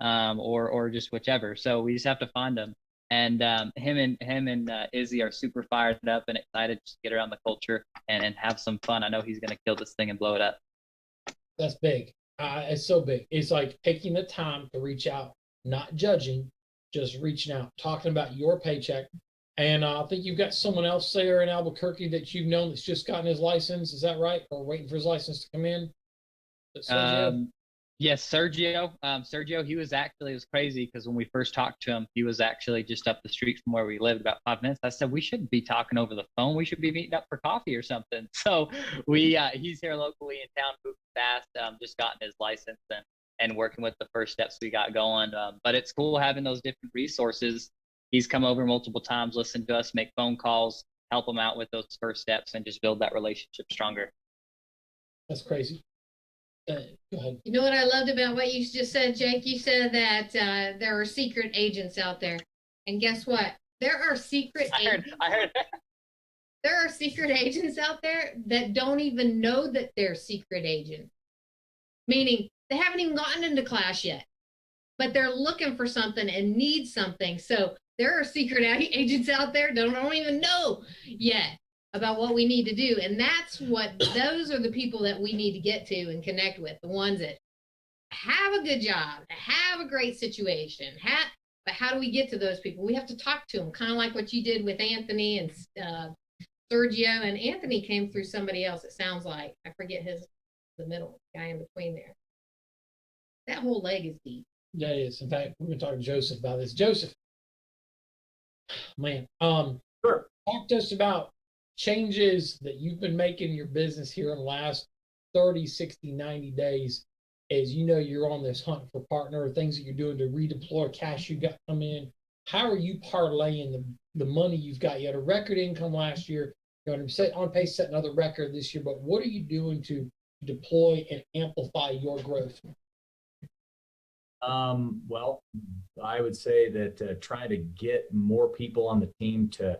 or just whichever. So we just have to find them. And him and Izzy are super fired up and excited to get around the culture and have some fun. I know he's going to kill this thing and blow it up. That's big. It's so big. It's like taking the time to reach out, not judging, just reaching out, talking about your paycheck. And I think you've got someone else there in Albuquerque that you've known that's just gotten his license. Is that right? Or waiting for his license to come in? Yes, Sergio. Sergio, he was actually, it was crazy because when we first talked to him, he was actually just up the street from where we lived, about 5 minutes. I said, we shouldn't be talking over the phone. We should be meeting up for coffee or something. So he's here locally in town, moving fast, just gotten his license and working with the first steps we got going. But it's cool having those different resources. He's come over multiple times, listened to us, make phone calls, help him out with those first steps and just build that relationship stronger. That's crazy. Go ahead. You know what I loved about what you just said, Jake? You said that there are secret agents out there. And guess what? There are secret agents. I heard that. There are secret agents out there that don't even know that they're secret agents. Meaning they haven't even gotten into class yet, but they're looking for something and need something. So there are secret agents out there that don't even know yet about what we need to do. And those are the people that we need to get to and connect with, the ones that have a good job, have a great situation. But how do we get to those people? We have to talk to them, kind of like what you did with Anthony and Sergio. And Anthony came through somebody else, it sounds like. I forget the middle guy in between there. That whole leg is deep. Yeah, it is. In fact, we're going to talk to Joseph about this. Joseph, man, Sure. Talk to us about changes that you've been making in your business here in the last 30, 60, 90 days. As you know, you're on this hunt for partner, things that you're doing to redeploy cash you got come in. How are you parlaying the money you've got? You had a record income last year. You're on pace to set another record this year, but what are you doing to deploy and amplify your growth? Well, I would say that trying to get more people on the team to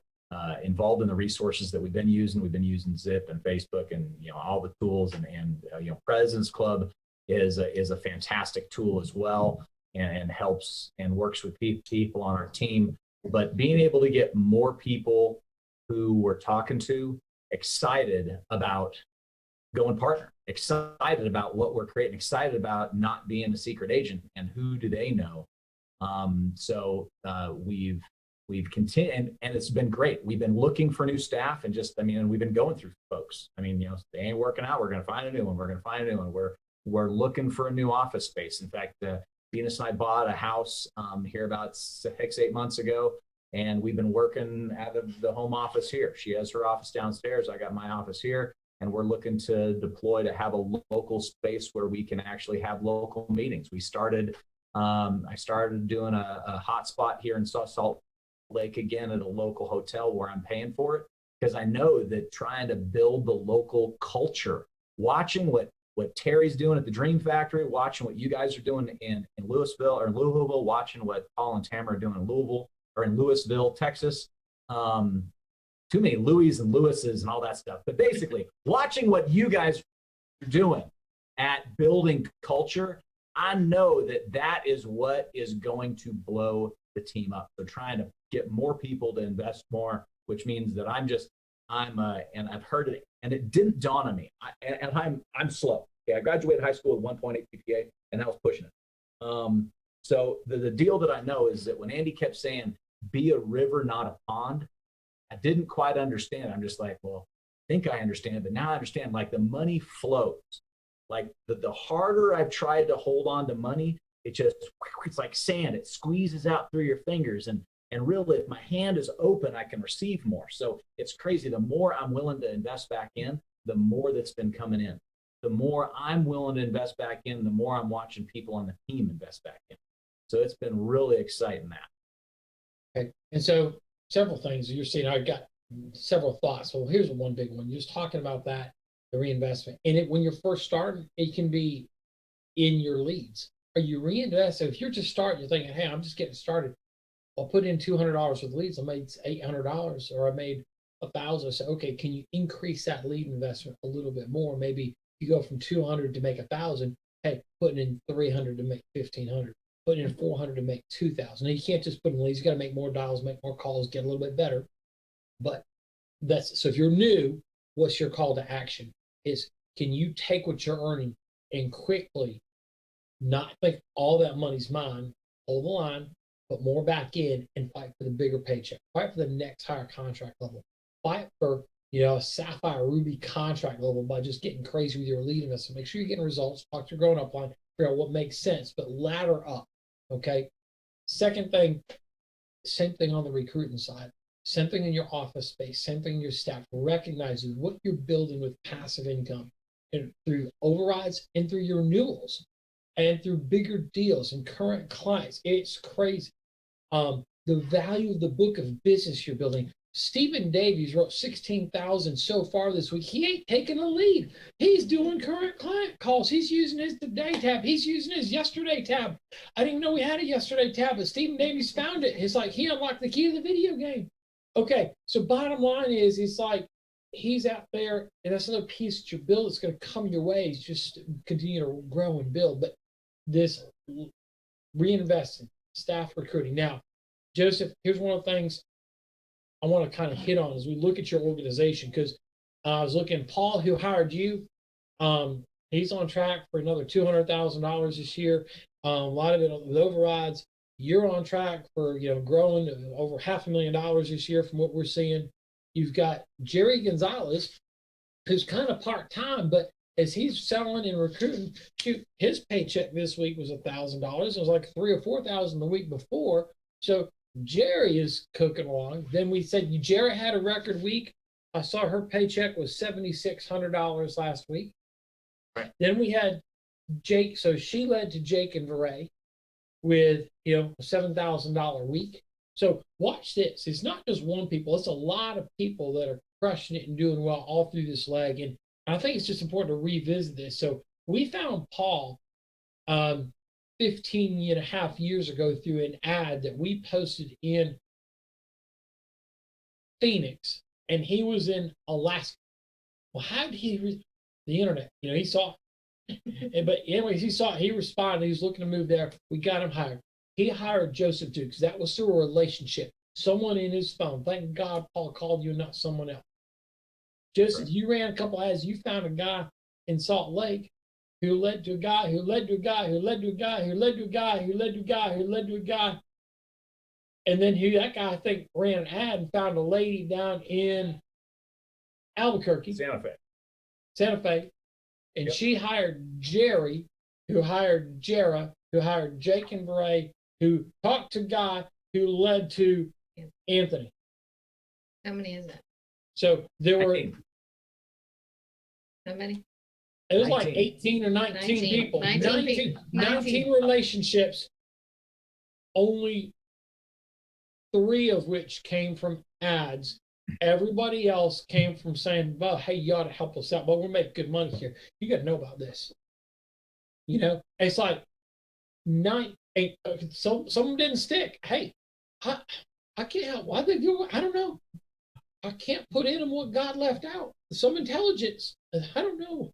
involved in the resources that we've been using. We've been using Zip and Facebook and all the tools and President's Club is a fantastic tool as well and helps and works with people on our team. But being able to get more people who we're talking to excited about going partner, excited about what we're creating, excited about not being a secret agent and who do they know. So we've continued and it's been great. We've been looking for new staff and we've been going through folks. They ain't working out. We're going to find a new one. We're going to find a new one. We're looking for a new office space. In fact, Venus and I bought a house here about 6-8 months ago, and we've been working out of the home office here. She has her office downstairs. I got my office here, and we're looking to deploy to have a local space where we can actually have local meetings. I started doing a hotspot here in Salt Lake again at a local hotel where I'm paying for it, because I know that trying to build the local culture, watching what Terry's doing at the Dream Factory, watching what you guys are doing in Louisville, watching what Paul and Tamara are doing in Louisville or in Louisville, Texas. Too many Louis and Lewises and all that stuff. But basically, watching what you guys are doing at building culture, I know that is what is going to blow the team up. So trying to get more people to invest more, which means that and I've heard it, and it didn't dawn on me. I'm slow. Okay, I graduated high school with 1.8 GPA, and I was pushing it. So the deal that I know is that when Andy kept saying, "Be a river, not a pond," I didn't quite understand. I'm just like, well, I think I understand, but now I understand. Like the money flows. Like the harder I've tried to hold on to money, it's like sand. It squeezes out through your fingers. And really, if my hand is open, I can receive more. So it's crazy. The more I'm willing to invest back in, the more that's been coming in. The more I'm willing to invest back in, the more I'm watching people on the team invest back in. So it's been really exciting that. Okay. And so several things you're seeing. I've got several thoughts. Well, here's one big one. You're just talking about that, the reinvestment. And when you're first starting, it can be in your leads. Are you reinvest? So if you're just starting, you're thinking, hey, I'm just getting started. I'll put in $200 with leads. I made $800 or I made $1,000. So, okay, can you increase that lead investment a little bit more? Maybe you go from 200 to make 1,000. Hey, putting in 300 to make 1,500. Putting in 400 to make 2,000. Now you can't just put in leads. You got to make more dials, make more calls, get a little bit better. But that's so. If you're new, what's your call to action? Is can you take what you're earning and quickly not think all that money's mine, hold the line, put more back in, and fight for the bigger paycheck. Fight for the next higher contract level. Fight for a sapphire ruby contract level by just getting crazy with your lead investment. Make sure you're getting results. Talk to your growing up line. Figure out what makes sense, but ladder up. Okay. Second thing, same thing on the recruiting side. Same thing in your office space. Same thing in your staff. Recognizing what you're building with passive income and through overrides and through your renewals and through bigger deals and current clients. It's crazy. The value of the book of business you're building. Stephen Davies wrote 16,000 so far this week. He ain't taking a lead. He's doing current client calls. He's using his today tab. He's using his yesterday tab. I didn't even know we had a yesterday tab, but Stephen Davies found it. It's like he unlocked the key to the video game. Okay, so bottom line is, it's like he's out there, and that's another piece that you build that's going to come your way. Is just continue to grow and build. But this reinvesting, staff recruiting. Now, Joseph, here's one of the things I want to kind of hit on as we look at your organization, because I was looking, Paul, who hired you, he's on track for another $200,000 this year. A lot of it with overrides. You're on track for growing over $500,000 this year from what we're seeing. You've got Jerry Gonzalez, who's kind of part-time, but as he's selling and recruiting, his paycheck this week was $1,000. It was like $3,000 or $4,000 the week before. So Jerry is cooking along. Then we said Jerry had a record week. I saw her paycheck was $7,600 last week. Right. Then we had Jake. So she led to Jake and Veray with a $7,000 week. So watch this. It's not just one people. It's a lot of people that are crushing it and doing well all through this leg. And I think it's just important to revisit this. So we found Paul 15 and a half years ago through an ad that we posted in Phoenix, and he was in Alaska. Well, how did he the internet? He saw it. But anyways, he saw it. He responded. He was looking to move there. We got him hired. He hired Joseph Dukes. That was through a relationship. Someone in his phone. Thank God Paul called you, not someone else. Joseph, right. You ran a couple ads. You found a guy in Salt Lake who led to a guy, who led to a guy, who led to a guy, who led to a guy, who led to a guy, who led to a guy. And then that guy, I think, ran an ad and found a lady down in Albuquerque. Santa Fe. And she hired Jerry, who hired Jera, who hired Jake and Veray, who talked to Guy, who led to Anthony. How many is that? So there were. How many? It was 19. Like 18 or 19 people. 19 relationships, only 3 of which came from ads. Everybody else came from saying, well, hey, you ought to help us out. But we'll make good money here. You got to know about this. It's like some didn't stick. Hey, I can't help. Why they do it? I don't know. I can't put in them what God left out. Some intelligence. I don't know.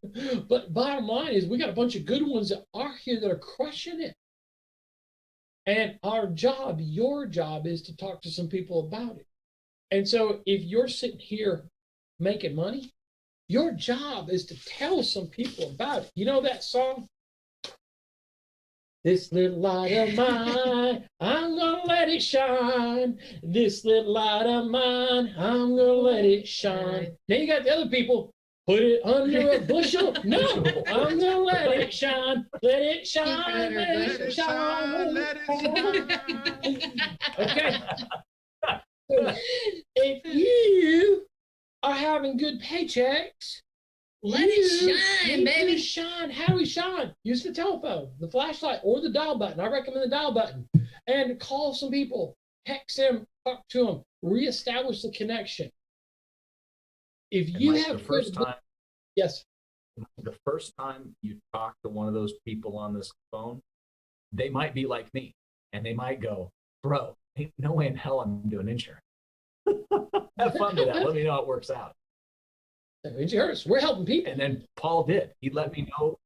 But bottom line is we got a bunch of good ones that are here that are crushing it. And our job, your job, is to talk to some people about it. And so if you're sitting here making money, your job is to tell some people about it. You know that song? This little light of mine, I'm gonna let it shine. This little light of mine, I'm gonna let it shine. Now you got the other people, Put it under a bushel. No, I'm gonna let it shine. Let it shine. Let it shine. Let it shine. Okay. So if you are having good paychecks, Let it shine, need baby. to shine. How do we shine? Use the telephone, the flashlight, or the dial button. I recommend the dial button. And call some people, text them, talk to them, reestablish the connection. If And you Mike, have the first time, yes, the first time you talk to one of those people on this phone, they might be like me, and they might go, "Bro, ain't no way in hell I'm doing insurance." Have fun with that. Let me know how it works out. insurance, we're helping people. And then Paul did. He let me know.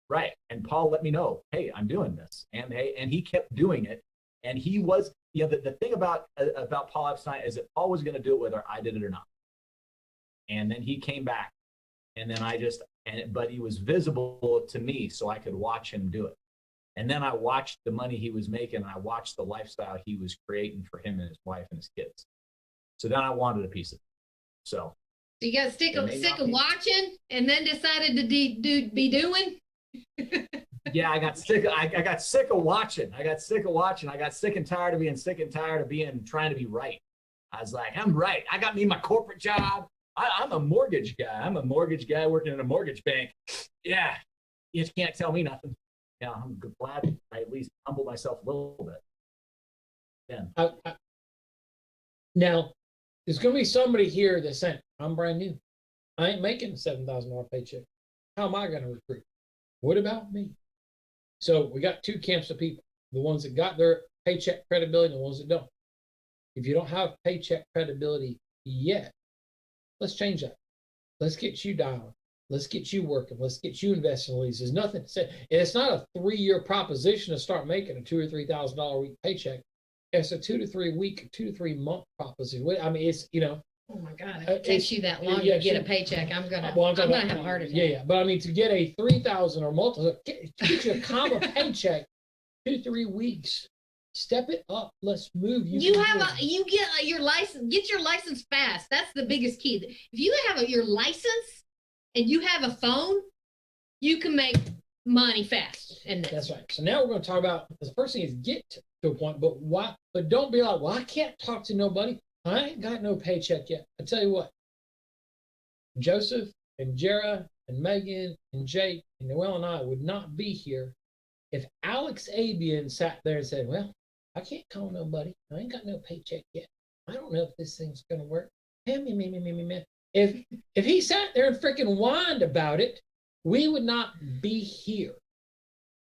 Right. And Paul let me know, hey, I'm doing this. And hey, and he kept doing it. And he was, the thing about Paul Epstein is that Paul was going to do it whether I did it or not. And then he came back. And then but he was visible to me so I could watch him do it. And then I watched the money he was making, and I watched the lifestyle he was creating for him and his wife and his kids. So then I wanted a piece of it. So you got sick of watching and then decided to be doing? Yeah, I got sick. I got sick of watching. I got sick and tired of being sick and tired of trying to be right. I was like, I'm right. I got me my corporate job. I'm a mortgage guy. I'm a mortgage guy working in a mortgage bank. Yeah, you can't tell me nothing. Yeah, I'm glad I at least humbled myself a little bit. Yeah. Now, there's going to be somebody here that's saying, I'm brand new. I ain't making a $7,000 paycheck. How am I going to recruit? What about me? So we got two camps of people, the ones that got their paycheck credibility and the ones that don't. If you don't have paycheck credibility yet, let's change that. Let's get you dialing. Let's get you working. Let's get you investing in leads. There's nothing to say. And it's not a 3-year proposition to start making a $2,000 or $3,000 a week paycheck. It's a 2 to 3 week, 2 to 3 month proposition. I mean, it's, Oh my God! If it takes you that long to get a paycheck, I'm gonna have a heart attack. Yeah. But I mean, to get a 3,000 or multiple, get you a comma paycheck, 2 to 3 weeks. Step it up. Let's move. You get your license. Get your license fast. That's the biggest key. If you have your license and you have a phone, you can make money fast. And that's right. So now we're going to talk about the first thing is get to a point, but why? But don't be like, well, I can't talk to nobody. I ain't got no paycheck yet. I tell you what, Joseph and Jera and Megan and Jake and Noel and I would not be here if Alex Abian sat there and said, well, I can't call nobody. I ain't got no paycheck yet. I don't know if this thing's going to work. If he sat there and freaking whined about it, we would not be here.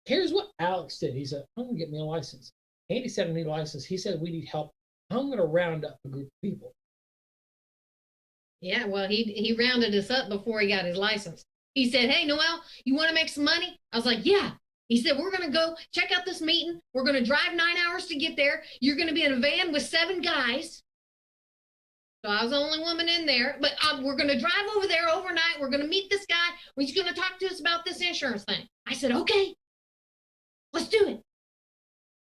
Here's what Alex did. He said, I'm going to get me a license. Andy said, I need a license. He said, we need help. I'm going to round up a group of people. Yeah, well, he rounded us up before he got his license. He said, hey, Noel, you want to make some money? I was like, yeah. He said, we're going to go check out this meeting. We're going to drive 9 hours to get there. You're going to be in a van with 7 guys. So I was the only woman in there. But we're going to drive over there overnight. We're going to meet this guy. He's going to talk to us about this insurance thing. I said, okay, let's do it.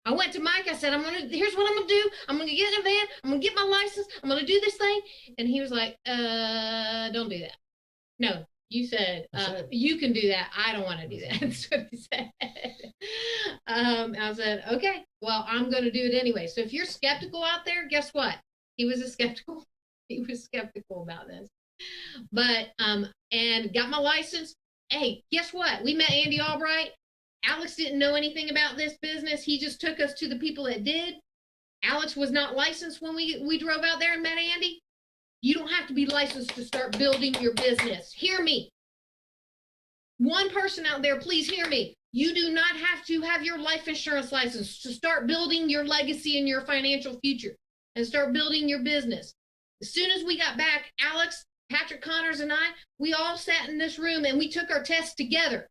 I went to Mike. I said, here's what I'm going to do. I'm going to get in a van. I'm going to get my license. I'm going to do this thing. And he was like, don't do that. No, you said, you can do that. I don't want to do that. That's what he said. I said, okay, well, I'm going to do it anyway. So if you're skeptical out there, guess what? He was skeptical about this. But, and got my license. Hey, guess what? We met Andy Albright. Alex didn't know anything about this business. He just took us to the people that did. Alex was not licensed when we drove out there and met Andy. You don't have to be licensed to start building your business. Hear me. One person out there, please hear me. You do not have to have your life insurance license to start building your legacy and your financial future and start building your business. As soon as we got back, Alex, Patrick Connors, and I, we all sat in this room and we took our tests together.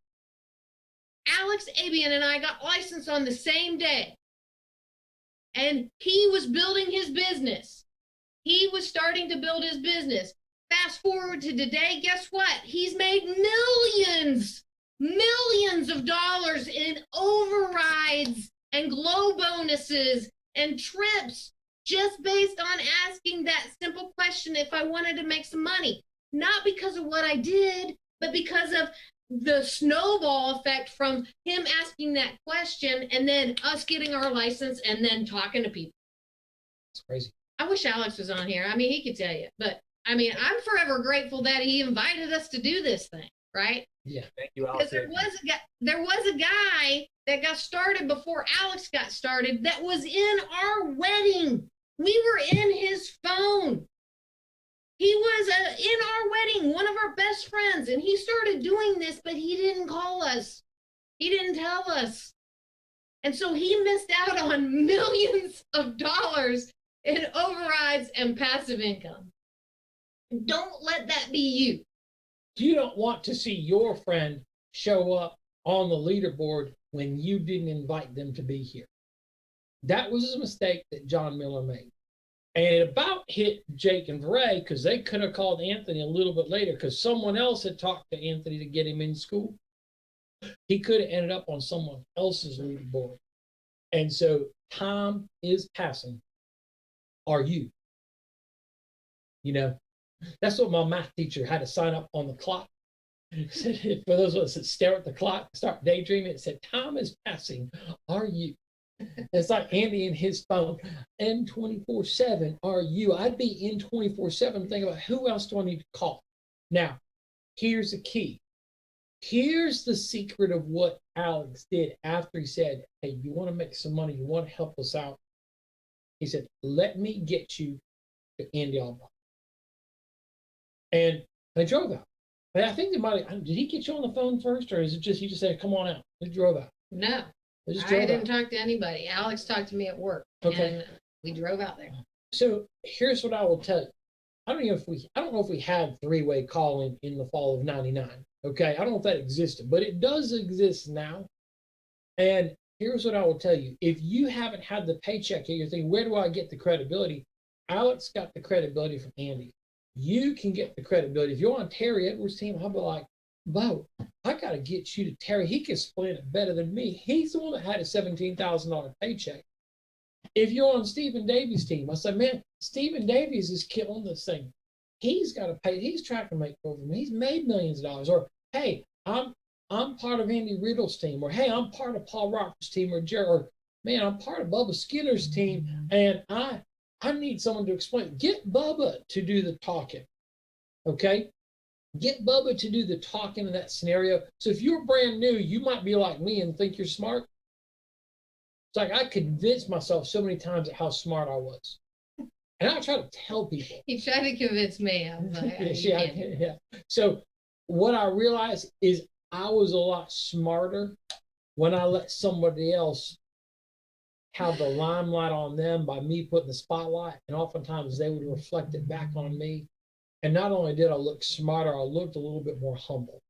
Alex Abian and I got licensed on the same day. And he was building his business. He was starting to build his business. Fast forward to today, guess what? He's made millions of dollars in overrides and glow bonuses and trips just based on asking that simple question if I wanted to make some money. not because of what I did, but because of the snowball effect from him asking that question and then us getting our license and then talking to people. It's crazy. I wish Alex was on here. I mean, he could tell you, but I mean, I'm forever grateful that he invited us to do this thing, right? Yeah. Thank you, Because Alex. there was a guy that got started before Alex got started that was in our wedding. We were in his phone. He was in our wedding, one of our best friends, and he started doing this, but he didn't call us. He didn't tell us. And so he missed out on millions of dollars in overrides and passive income. Don't let that be you. You don't want to see your friend show up on the leaderboard when you didn't invite them to be here. That was a mistake that John Miller made. And it about hit Jake and Bray because they could have called Anthony a little bit later because someone else had talked to Anthony to get him in school. He could have ended up on someone else's leaderboard. And so time is passing. Are you? You know, that's what my math teacher had to sign up on the clock. For those of us that stare at the clock, start daydreaming, it said, time is passing. Are you? It's like Andy and his phone, N24/7, are you? I'd be in 24/7 thinking about who else do I need to call? Now, here's the key. Here's the secret of what Alex did after he said, hey, you want to make some money, you want to help us out. He said, let me get you to Andy Albright. And they drove out. But I think they might have, did he get you on the phone first, or is it just, he just said, come on out? They drove out. No, They just I drove didn't out. talk to anybody. Alex talked to me at work. Okay. And we drove out there. So here's what I will tell you. I don't know if we had three-way calling in the fall of '99. Okay, I don't know if that existed, but it does exist now. And here's what I will tell you. If you haven't had the paycheck yet, you're thinking, where do I get the credibility? Alex got the credibility from Andy. You can get the credibility. If you're on Terry Edwards' team, I'll be like, Bo, I got to get you to Terry. He can split it better than me. He's the one that had a $17,000 paycheck. If you're on Stephen Davies' team, I said, man, Stephen Davies is killing this thing. He's got to pay. He's trying to make over me. He's made millions of dollars. Or, hey, I'm part of Andy Riddle's team. Or, hey, I'm part of Paul Roberts' team. Or, man, I'm part of Bubba Skinner's team. And I need someone to explain. Get Bubba to do the talking. Okay? Get Bubba to do the talking in that scenario. So if you're brand new, you might be like me and think you're smart. It's like I convinced myself so many times at how smart I was. And I try to tell people. He tried to convince me. I was like, yeah. So what I realized is I was a lot smarter when I let somebody else have the limelight on them by me putting the spotlight. And oftentimes they would reflect it back on me. And not only did I look smarter, I looked a little bit more humble.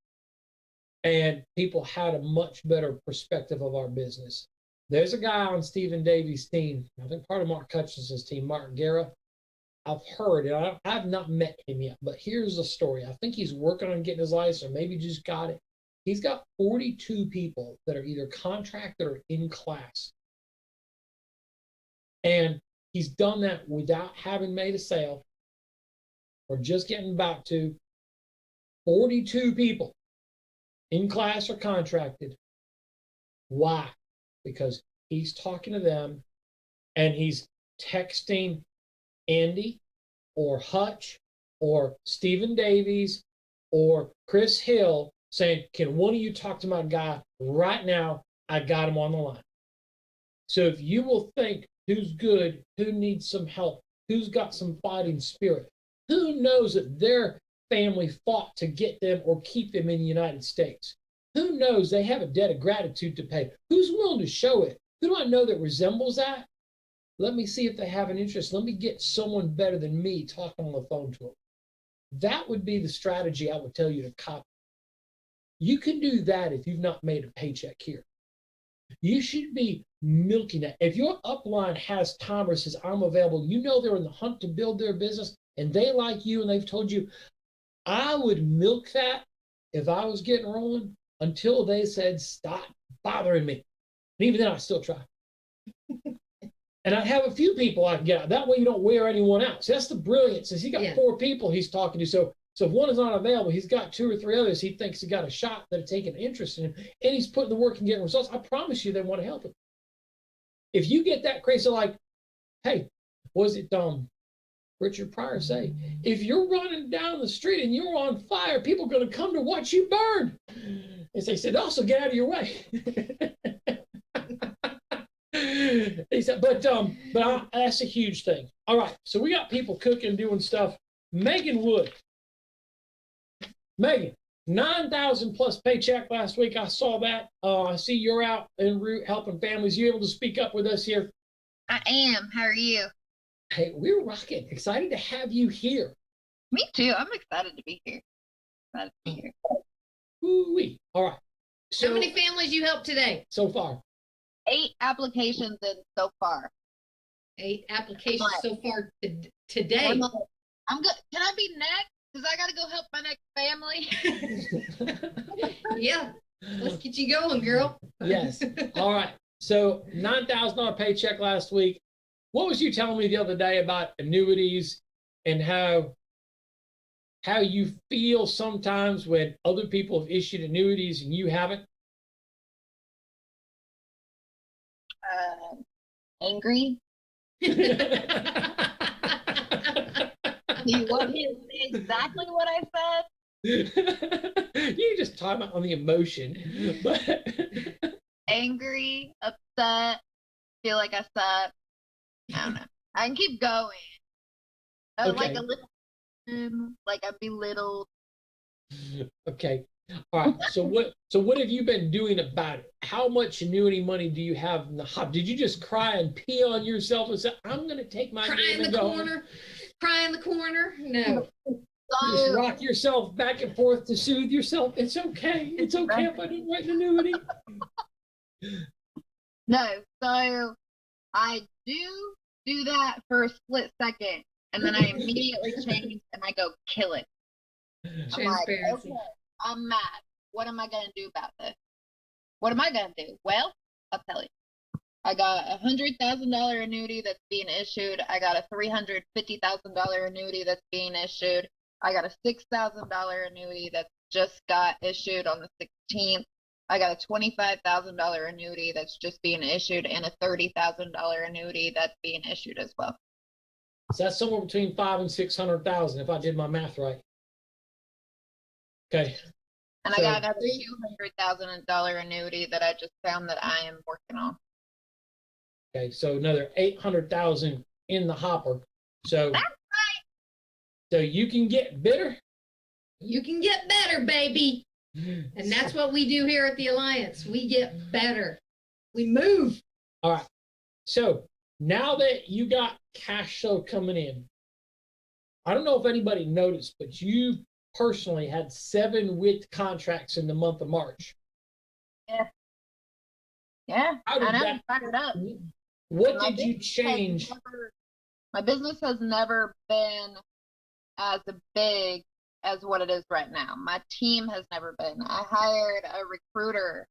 And people had a much better perspective of our business. There's a guy on Stephen Davies' team, I think part of Mark Hutchinson's team, Mark Guerra. I've heard, and I've not met him yet, but here's the story. I think he's working on getting his license, or maybe just got it. He's got 42 people that are either contracted or in class. And he's done that without having made a sale or just getting about to. 42 people in class or contracted. Why? Because he's talking to them and he's texting Andy or Hutch or Stephen Davies or Chris Hill saying, can one of you talk to my guy right now? I got him on the line. So if you will think who's good, who needs some help, who's got some fighting spirit, who knows that their family fought to get them or keep them in the United States? Who knows they have a debt of gratitude to pay? Who's willing to show it? Who do I know that resembles that? Let me see if they have an interest. Let me get someone better than me talking on the phone to them. That would be the strategy I would tell you to copy. You can do that if you've not made a paycheck here. You should be milking that. If your upline has time or says, I'm available, you know they're in the hunt to build their business and they like you and they've told you, I would milk that if I was getting rolling until they said, stop bothering me. And even then, I still try. And I'd have a few people I can get out. That way you don't wear anyone out. So that's the brilliance. Since he got 4 people he's talking to. So So if one is not available, he's got 2 or 3 others he thinks he got a shot that are taking interest in him, and he's putting the work and getting results. I promise you they want to help him. If you get that crazy, like, hey, was it Richard Pryor say, if you're running down the street and you're on fire, people are going to come to watch you burn. And so he said, also get out of your way. He said, but that's a huge thing. All right, so we got people cooking, doing stuff. Megan Wood. Megan, 9,000 plus paycheck last week. I saw that. I see you're out en route helping families. You able to speak up with us here? I am. How are you? Hey, we're rocking. Excited to have you here. Me too. I'm excited to be here. Excited to be here. Ooh-wee. All right. So, how many families you helped today? So far. 8 applications in so far. 8 applications so far today. I'm good. Can I be next? Because I got to go help my next family. Yeah. Let's get you going, girl. Yes. All right. So $9,000 paycheck last week. What was you telling me the other day about annuities and how you feel sometimes when other people have issued annuities and you haven't? Angry. Do you want me to say exactly what I said? You just talk about on the emotion. But angry, upset, feel like I suck. I don't know. I can keep going. Okay. Like a little, like I'm belittled. Okay. All right. So what have you been doing about it? How much annuity money do you have in the hop? Did you just cry and pee on yourself and say, I'm going to take my cry name in and the go corner? Cry in the corner? No. Just rock yourself back and forth to soothe yourself. It's okay. It's okay if I didn't write an annuity. No. So I do that for a split second, and then I immediately change and I go kill it. I'm like, okay, I'm mad. What am I going to do about this? What am I going to do? Well, I'll tell you. I got a $100,000 annuity that's being issued. I got a $350,000 annuity that's being issued. I got a $6,000 annuity that just got issued on the 16th. I got a $25,000 annuity that's just being issued and a $30,000 annuity that's being issued as well. So that's somewhere between $500,000 and $600,000 if I did my math right. Okay. And so, I got another $200,000 annuity that I just found that I am working on. Okay, so another $800,000 in the hopper. So that's right. So you can get better. You can get better, baby. And that's what we do here at the Alliance. We get better. We move. All right. So now that you got cash flow coming in, I don't know if anybody noticed, but you personally had 7 WIT contracts in the month of March. Yeah. Yeah. How did that fired up. What did you change? My business has never been as big as what it is right now. My team has never been. I hired a recruiter.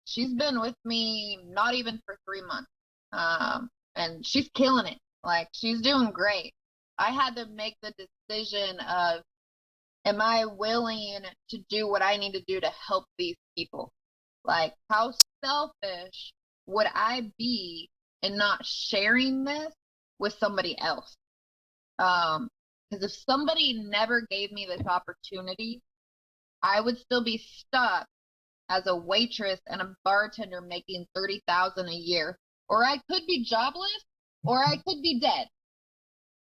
She's been with me not even for 3 months. And she's killing it. Like, she's doing great. I had to make the decision of, am I willing to do what I need to do to help these people? Like, how selfish would I be in not sharing this with somebody else? Because if somebody never gave me this opportunity, I would still be stuck as a waitress and a bartender making $30,000 a year, or I could be jobless, or I could be dead.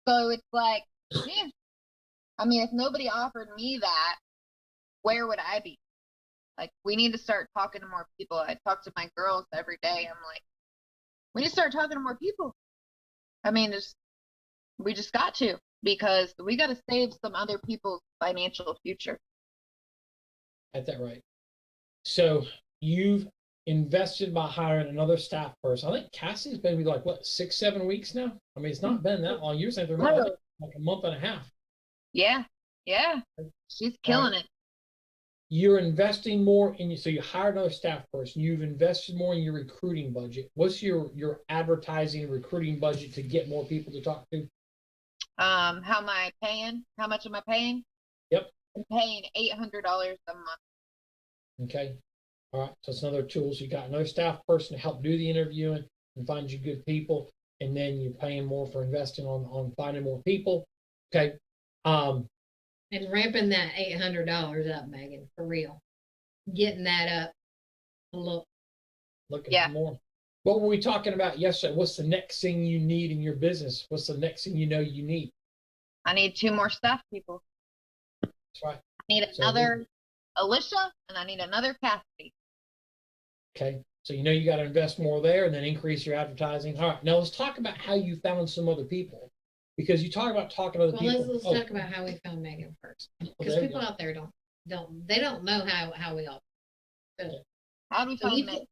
So it's like, yeah. I mean, if nobody offered me that, where would I be? Like, we need to start talking to more people. I talk to my girls every day. I'm like, we need to start talking to more people. I mean, we just got to, because we got to save some other people's financial future. Got that right. So you've invested by hiring another staff person. I think Cassie's been with like, what, 6-7 weeks now? I mean, it's not been that long. You're saying they're like a month and a half. Yeah. Yeah. She's killing it. You're investing more in you. So you hired another staff person. You've invested more in your recruiting budget. What's your advertising and recruiting budget to get more people to talk to? How am I paying? How much am I paying? Yep. I'm paying $800 a month. Okay. All right. So it's another tool. So you got another staff person to help do the interviewing and find you good people. And then you're paying more for investing on finding more people. Okay. And ramping that $800 up, Megan, for real. Getting that up. Look. Looking Yeah. for more. What were we talking about yesterday? What's the next thing you need in your business? What's the next thing you know you need? I need 2 more staff people. That's right. I need another Alicia, and I need another Cassidy. Okay. So you know you got to invest more there and then increase your advertising. All right. Now let's talk about how you found some other people. Because you talk about talking to other people. Let's talk about how we found Megan first. Because people out there don't know how we all. So, how do we find Megan?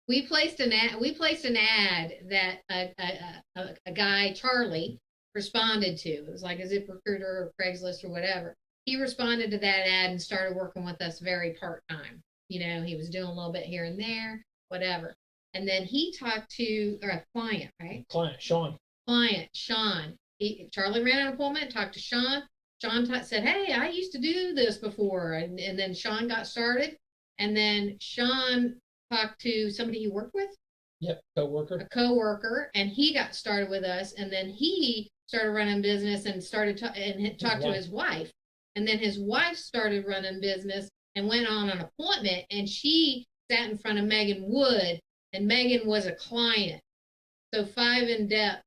We placed an ad that a guy, Charlie, responded to. It was like a ZipRecruiter or Craigslist or whatever. He responded to that ad and started working with us very part-time. You know, he was doing a little bit here and there, whatever. And then he talked to a client, right? Sean. Charlie ran an appointment, talked to Sean. Sean said, hey, I used to do this before. And then Sean got started. And then Sean talked to somebody he worked with. Yep, coworker. A coworker, and he got started with us. And then he started running business and started talked to his wife. And then his wife started running business and went on an appointment. And she sat in front of Megan Wood, and Megan was a client. So 5 in depth,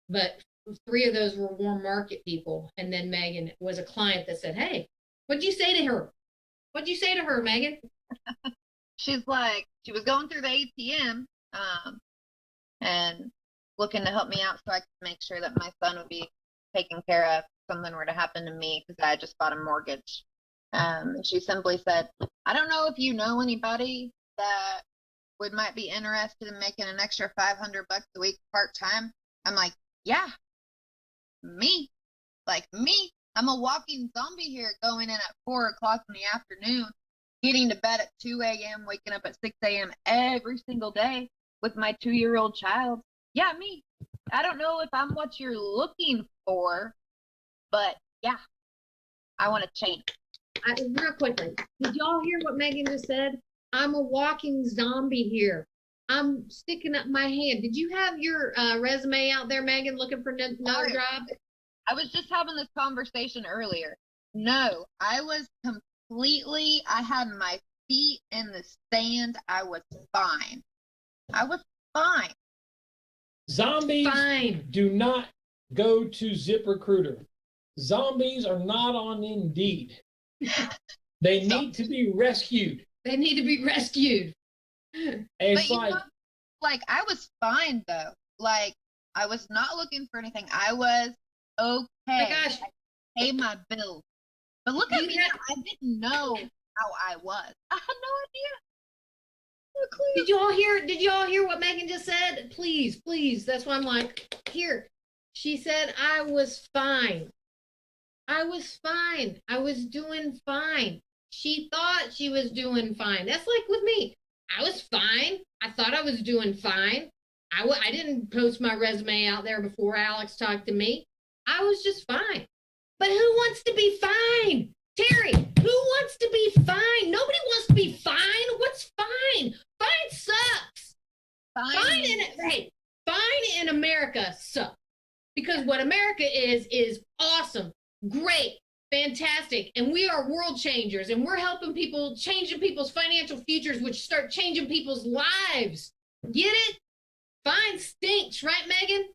but 3 of those were warm market people. And then Megan was a client that said, hey, what'd you say to her? What'd you say to her, Megan? She's like, she was going through the ATM and looking to help me out so I could make sure that my son would be taken care of if something were to happen to me because I just bought a mortgage. And she simply said, I don't know if you know anybody that might be interested in making an extra $500 a week part-time. I'm like, yeah, me. Like me. I'm a walking zombie here, going in at 4 o'clock in the afternoon, getting to bed at 2 a.m., waking up at 6 a.m. every single day with my 2-year-old child. Yeah, me. I don't know if I'm what you're looking for, but yeah, I want to change. Real quickly, did y'all hear what Megan just said? I'm a walking zombie here. I'm sticking up my hand. Did you have your resume out there, Megan, looking for another job? I was just having this conversation earlier. No, I was completely, I had my feet in the sand. I was fine. I was fine. Zombies do not go to ZipRecruiter. Zombies are not on Indeed. They need to be rescued. They need to be rescued. It's like I was fine though. Like I was not looking for anything. I was okay. My gosh. I pay my bills. But look at me now. I didn't know how I was. I had no idea. No clue. Did you all hear what Megan just said? Please. That's why I'm like, here. She said I was fine. I was fine. I was doing fine. She thought she was doing fine. That's like with me. I was fine. I thought I was doing fine. I didn't post my resume out there before Alex talked to me. I was just fine. But who wants to be fine? Terry, who wants to be fine? Nobody wants to be fine. What's fine? Fine sucks. Fine in America sucks. Because what America is awesome, great, fantastic, and we are world changers, and we're helping people, changing people's financial futures, which start changing people's lives. Get it? Fine stinks, right, Megan?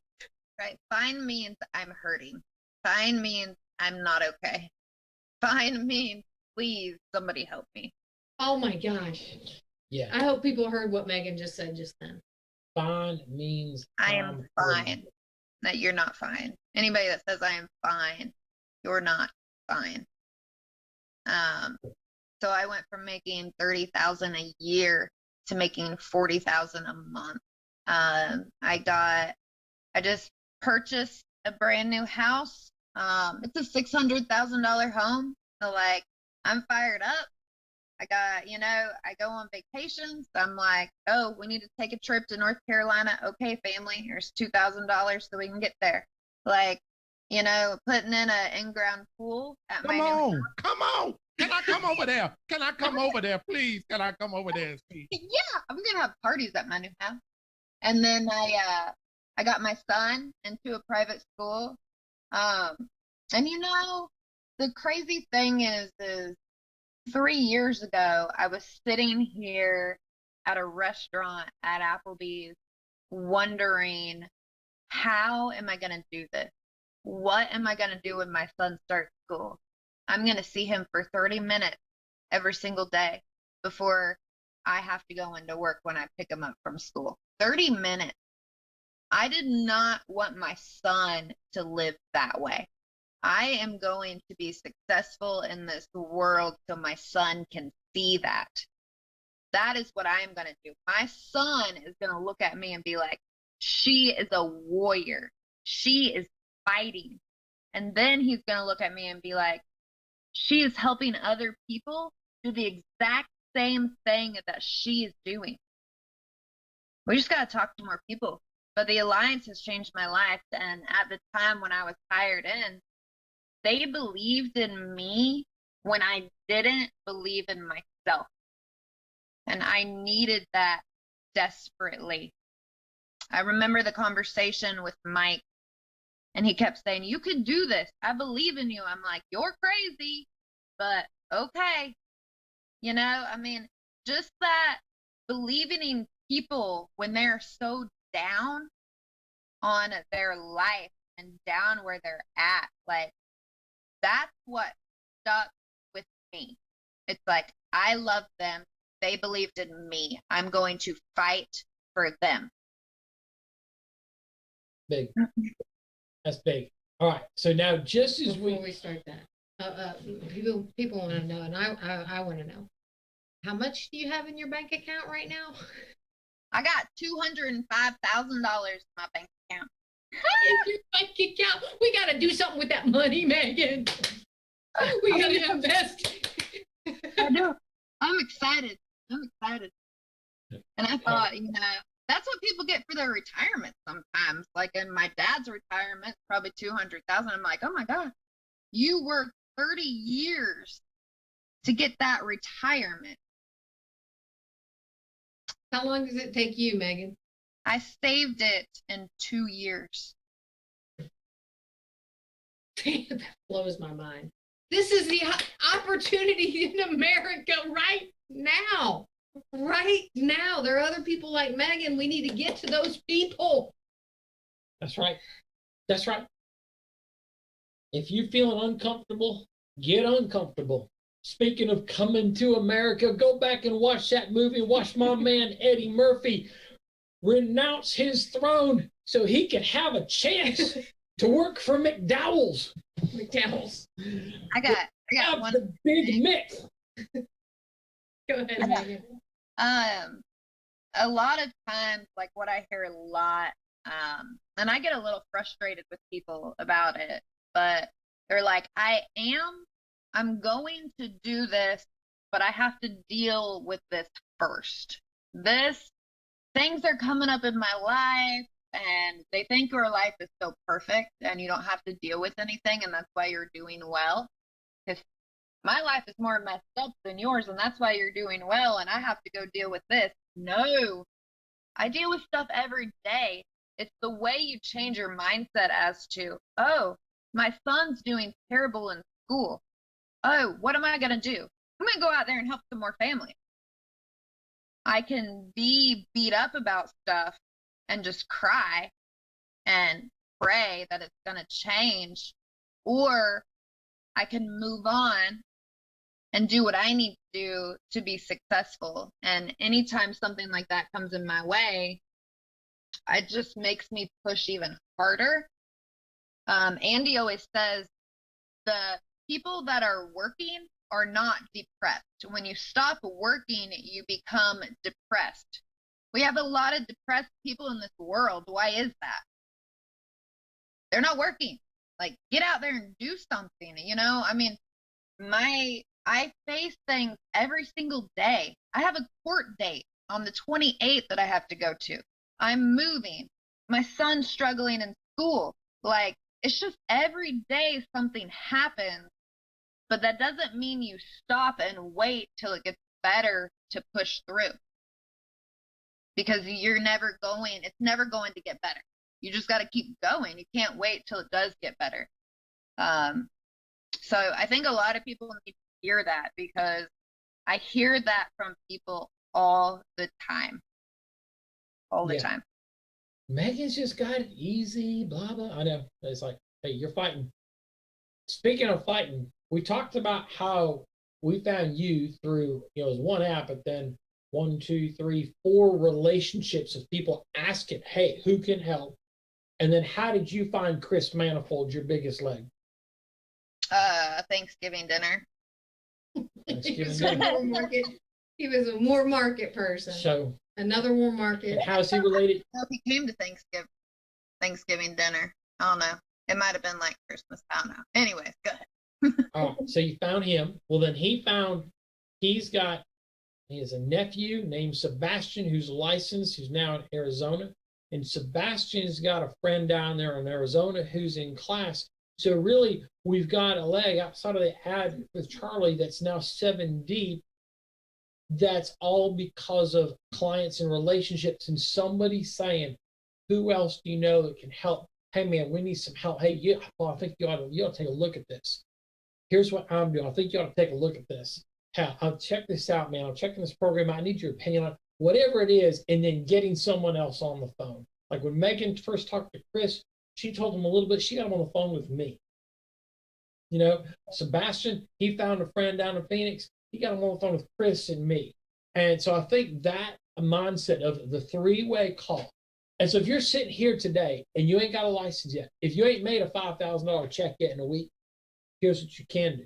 Right. Fine means I'm hurting. Fine means I'm not okay. Fine means please somebody help me. Oh my gosh. Yeah. I hope people heard what Megan just said just then. Fine means I am fine. That you're not fine. Anybody that says I am fine, you're not fine. So I went from making $30,000 a year to making $40,000 a month. I just purchased a brand new house. It's a $600,000 home. So like, I'm fired up. I go on vacations. I'm like, oh, we need to take a trip to North Carolina. Okay, family, here's $2,000 so we can get there. Like, putting in an in-ground pool at my Come new on, house. come on. Can I come over there? Can I come over there, please? Can I come over there and see? Yeah, I'm gonna have parties at my new house. And then I got my son into a private school. And the crazy thing is 3 years ago, I was sitting here at a restaurant at Applebee's wondering, how am I going to do this? What am I going to do when my son starts school? I'm going to see him for 30 minutes every single day before I have to go into work when I pick him up from school. 30 minutes. I did not want my son to live that way. I am going to be successful in this world so my son can see that. That is what I am going to do. My son is going to look at me and be like, she is a warrior. She is fighting. And then he's going to look at me and be like, she is helping other people do the exact same thing that she is doing. We just got to talk to more people. But the Alliance has changed my life. And at the time when I was hired in, they believed in me when I didn't believe in myself. And I needed that desperately. I remember the conversation with Mike, and he kept saying, you can do this. I believe in you. I'm like, you're crazy, but okay. Just that believing in people when they're so down on their life and down where they're at, like, that's what stuck with me. It's like, I love them. They believed in me. I'm going to fight for them. Big. That's big. All right. So now, just as Before we start that, people want to know, and I want to know, how much do you have in your bank account right now? I got $205,000 in my bank account. In your bank account, we got to do something with that money, Megan. We got to invest. I do. I'm excited. And I thought, that's what people get for their retirement sometimes. Like in my dad's retirement, probably $200,000. I'm like, oh my God, you worked 30 years to get that retirement. How long does it take you, Megan? I saved it in 2 years. That blows my mind. This is the opportunity in America right now. Right now. There are other people like Megan. We need to get to those people. That's right. That's right. If you're feeling uncomfortable, get uncomfortable. Speaking of coming to America, go back and watch that movie. Watch my man Eddie Murphy renounce his throne so he could have a chance to work for McDowell's. McDowell's. I got one. The Big Mick. Go ahead, Megan. A lot of times, like what I hear a lot, and I get a little frustrated with people about it, but they're like, I'm going to do this, but I have to deal with this first. Things are coming up in my life, and they think your life is so perfect and you don't have to deal with anything, and that's why you're doing well. Because my life is more messed up than yours, and that's why you're doing well, and I have to go deal with this. No, I deal with stuff every day. It's the way you change your mindset as to, oh, my son's doing terrible in school. Oh, what am I going to do? I'm going to go out there and help some more families. I can be beat up about stuff and just cry and pray that it's going to change, or I can move on and do what I need to do to be successful. And anytime something like that comes in my way, it just makes me push even harder. Andy always says the people that are working are not depressed. When you stop working, you become depressed. We have a lot of depressed people in this world. Why is that? They're not working. Like, get out there and do something, you know? I mean, I face things every single day. I have a court date on the 28th that I have to go to. I'm moving. My son's struggling in school. Like, It's just every day something happens, but that doesn't mean you stop and wait till it gets better to push through. Because it's never going to get better. You just got to keep going. You can't wait till it does get better. So I think a lot of people need to hear that, because I hear that from people all the time. All the time. Megan's just got it easy, blah, blah. I know. It's like, hey, you're fighting. Speaking of fighting, we talked about how we found you through, it was one app, but then 1, 2, 3, 4 relationships of people asking, hey, who can help? And then how did you find Chris Manifold, your biggest leg? Thanksgiving dinner. Thanksgiving He dinner. was a more market person. So another more market. And how is he related? No, he came to Thanksgiving dinner. I don't know. It might have been like Christmas. I don't know. Anyways, go ahead. So you found him. Well, then he has a nephew named Sebastian who's licensed, who's now in Arizona. And Sebastian's got a friend down there in Arizona who's in class. So really, we've got a leg outside of the ad with Charlie that's now 7 deep. That's all because of clients and relationships and somebody saying, who else do you know that can help? Hey, man, we need some help. Hey, I think you ought to take a look at this. Here's what I'm doing. I think you ought to take a look at this. I'll check this out, man. I'm checking this program out. I need your opinion on whatever it is, and then getting someone else on the phone. Like when Megan first talked to Chris, she told him a little bit. She got him on the phone with me. Sebastian, he found a friend down in Phoenix. He got him on the phone with Chris and me. And so I think that mindset of the 3-way call. And so if you're sitting here today and you ain't got a license yet, if you ain't made a $5,000 check yet in a week, here's what you can do.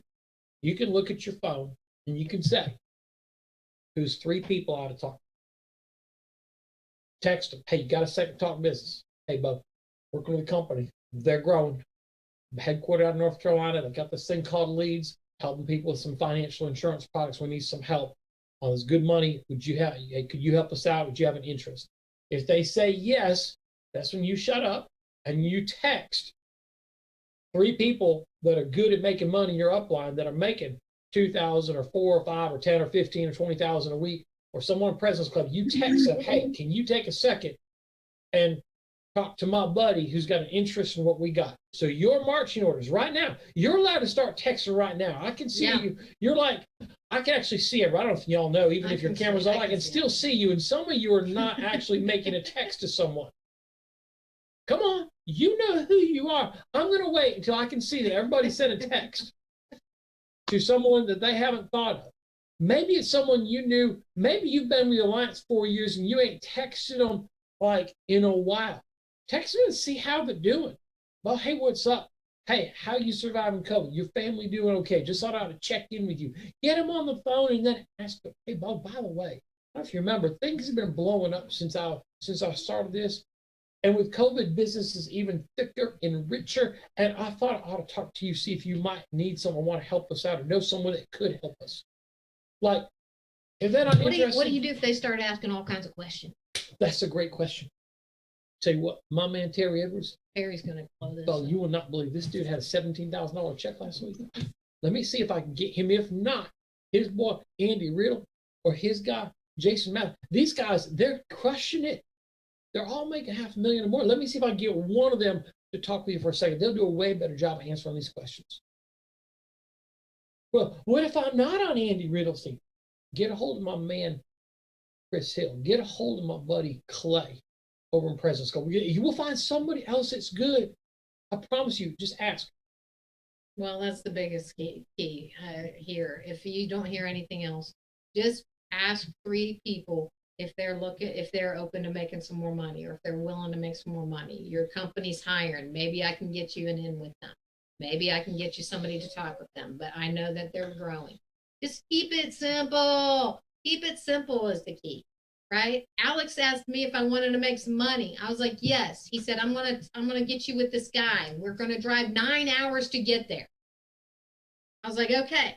You can look at your phone and you can say, who's 3 people I ought to talk to? Text them. Hey, you got a second to talk business? Hey, Bo, working with a company. They're growing. Headquartered out of North Carolina. They've got this thing called Leads, helping people with some financial insurance products. We need some help on this good money. Could you help us out? Would you have an interest? If they say yes, that's when you shut up and you text 3 people that are good at making money in your upline that are making $2,000 or $4,000 or $5,000 or $10,000 or $15,000 or $20,000 a week, or someone in President's Club. You text them, hey, can you take a second and talk to my buddy who's got an interest in what we got? So your marching orders right now, you're allowed to start texting right now. I can see you. You're like, I can actually see it. I don't know if y'all know, even if your camera's on, I can still see you. And some of you are not actually making a text to someone. Come on. You know who you are. I'm going to wait until I can see that everybody sent a text to someone that they haven't thought of. Maybe it's someone you knew. Maybe you've been with the Alliance 4 years and you ain't texted them like in a while. Text them and see how they're doing. Well, hey, what's up? Hey, how you surviving COVID? Your family doing okay? Just thought I ought to check in with you. Get them on the phone and then ask them, hey, Bob, by the way, I don't know if you remember, things have been blowing up since I started this. And with COVID, business is even thicker and richer. And I thought I ought to talk to you, see if you might need someone, want to help us out, or know someone that could help us. Like, if they're not interested. What do you do if they start asking all kinds of questions? That's a great question. Tell you what, my man Terry Edwards. Terry's going to blow this. Oh, you will not believe this dude had a $17,000 check last week. Let me see if I can get him. If not, his boy Andy Riddle or his guy Jason Math. These guys, they're crushing it. They're all making $500,000 or more. Let me see if I can get one of them to talk with you for a second. They'll do a way better job of answering these questions. Well, what if I'm not on Andy Riddle's team? Get a hold of my man Chris Hill. Get a hold of my buddy Clay over in President's Club. You will find somebody else that's good. I promise you. Just ask. Well, that's the biggest key here. If you don't hear anything else, just ask 3 people if they're open to making some more money, or if they're willing to make some more money. Your company's hiring. Maybe I can get you an in with them. Maybe I can get you somebody to talk with them. But I know that they're growing. Just keep it simple. Keep it simple is the key. Right? Alex asked me if I wanted to make some money. I was like, yes. He said, I'm gonna get you with this guy. We're gonna drive 9 hours to get there. I was like, okay.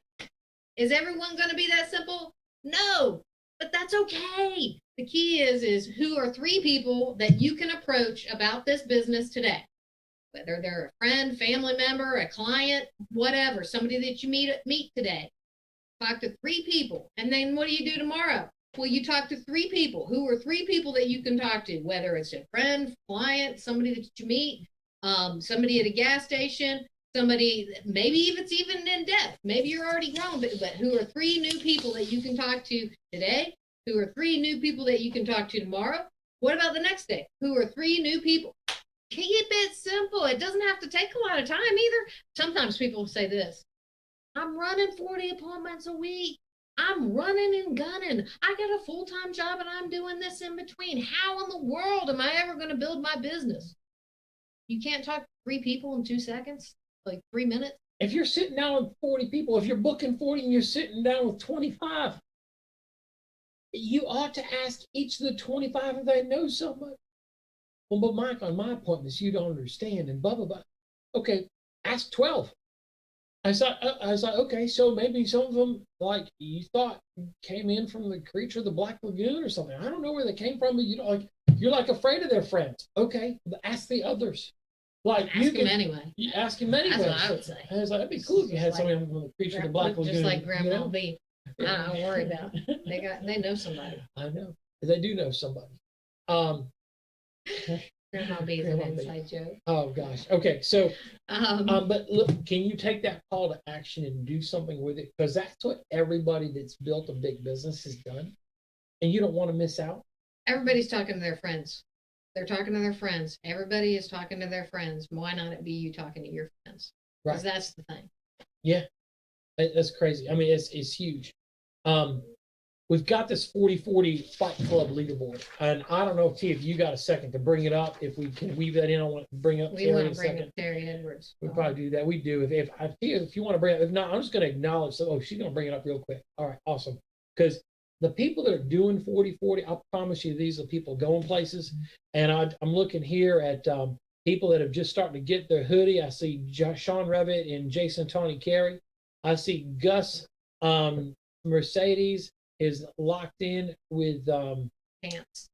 Is everyone gonna be that simple? No, but that's okay. The key is who are 3 people that you can approach about this business today. whether they're a friend, family member, a client, whatever, somebody that you meet today. Talk to 3 people. And then what do you do tomorrow? Well, you talk to 3 people. Who are 3 people that you can talk to, whether it's a friend, client, somebody that you meet, somebody at a gas station, somebody, maybe if it's even in depth, maybe you're already grown, but who are 3 new people that you can talk to today? Who are 3 new people that you can talk to tomorrow? What about the next day? Who are 3 new people? Keep it simple. It doesn't have to take a lot of time either. Sometimes people say this, I'm running 40 appointments a week. I'm running and gunning. I got a full-time job and I'm doing this in between. How in the world am I ever going to build my business? You can't talk to 3 people in 2 seconds, like 3 minutes. If you're sitting down with 40 people, if you're booking 40 and you're sitting down with 25, you ought to ask each of the 25 if they know somebody. Well, but Mike, on my appointments, you don't understand, and blah, blah, blah. Okay, ask 12. I was like, okay, so maybe some of them, like you thought, came in from the creature of the Black Lagoon or something. I don't know where they came from, but you're like afraid of their friends. Okay, ask the others. Like ask them anyway. You ask them anyway. That's what I would say. I was like, it'd be cool if you had somebody from the creature of the Black Lagoon. Just like Grandma you know? B. I don't worry about it. They know somebody. I know. They do know somebody. Grandma B is an inside joke. Oh gosh. Okay. So, but look, can you take that call to action and do something with it? Because that's what everybody that's built a big business has done, and you don't want to miss out. Everybody's talking to their friends. They're talking to their friends. Everybody is talking to their friends. Why not it be you talking to your friends? Because that's the thing. Yeah, that's crazy. I mean, it's huge. We've got this 40-40 Fight Club leaderboard, and I don't know, T, if you got a second to bring it up. If we can weave that in, I want to bring up Terry in a second. Up Terry Edwards. We probably do that. We do. If you want to bring it, if not, I'm just going to acknowledge. So, she's going to bring it up real quick. All right, awesome. Because the people that are doing 40-40, I promise you, these are people going places. And I'm looking here at people that have just started to get their hoodie. I see Sean Revitt and Jason Tawny Carey. I see Gus Mercedes is locked in with pants.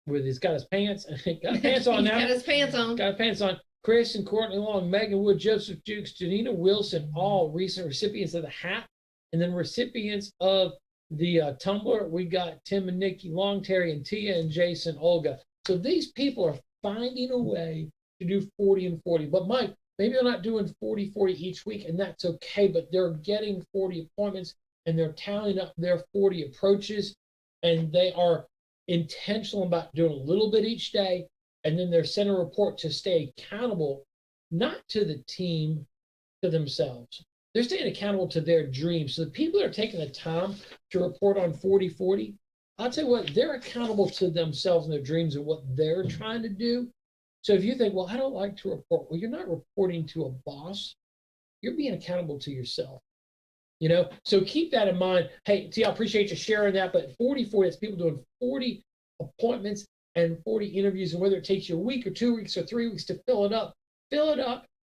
He's got his pants. Got pants on now. Got his pants on. Got pants on. Chris and Courtney Long, Megan Wood, Joseph Jukes, Janina Wilson, all recent recipients of the hat, and then recipients of the tumbler. We got Tim and Nikki Long, Terry and Tia, and Jason, Olga. So these people are finding a way to do 40 and 40. But Mike, maybe they're not doing 40-40 each week, and that's okay, but they're getting 40 appointments and they're tallying up their 40 approaches, and they are intentional about doing a little bit each day, and then they're sending a report to stay accountable, not to the team, to themselves. They're staying accountable to their dreams. So the people that are taking the time to report on 40-40, I'll tell you what, they're accountable to themselves and their dreams and what they're trying to do. So if you think, well, I don't like to report, well, you're not reporting to a boss. You're being accountable to yourself. You know, so keep that in mind. Hey, T, I appreciate you sharing that. But 40-40, it's people doing 40 appointments and 40 interviews, and whether it takes you a week or 2 weeks or 3 weeks to fill it up,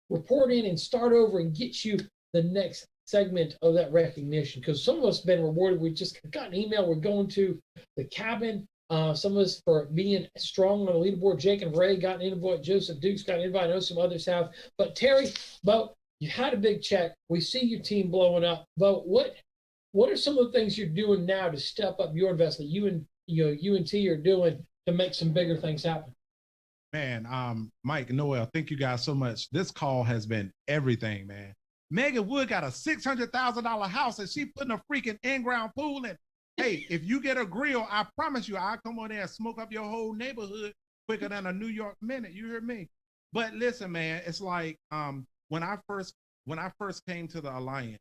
report in and start over and get you the next segment of that recognition. Because some of us have been rewarded. We just got an email. We're going to the cabin. Some of us for being strong on the leaderboard. Jake and Ray got an invite. Joseph Dukes got an invite. I know some others have. But Terry, you had a big check. We see your team blowing up. But what are some of the things you're doing now to step up your investment? You and T are doing to make some bigger things happen. Man, Mike, Noel, thank you guys so much. This call has been everything, man. Megan Wood got a $600,000 house and she putting a freaking in-ground pool in. Hey, if you get a grill, I promise you, I'll come on there and smoke up your whole neighborhood quicker than a New York minute. You hear me? But listen, man, it's like when I first came to the Alliance,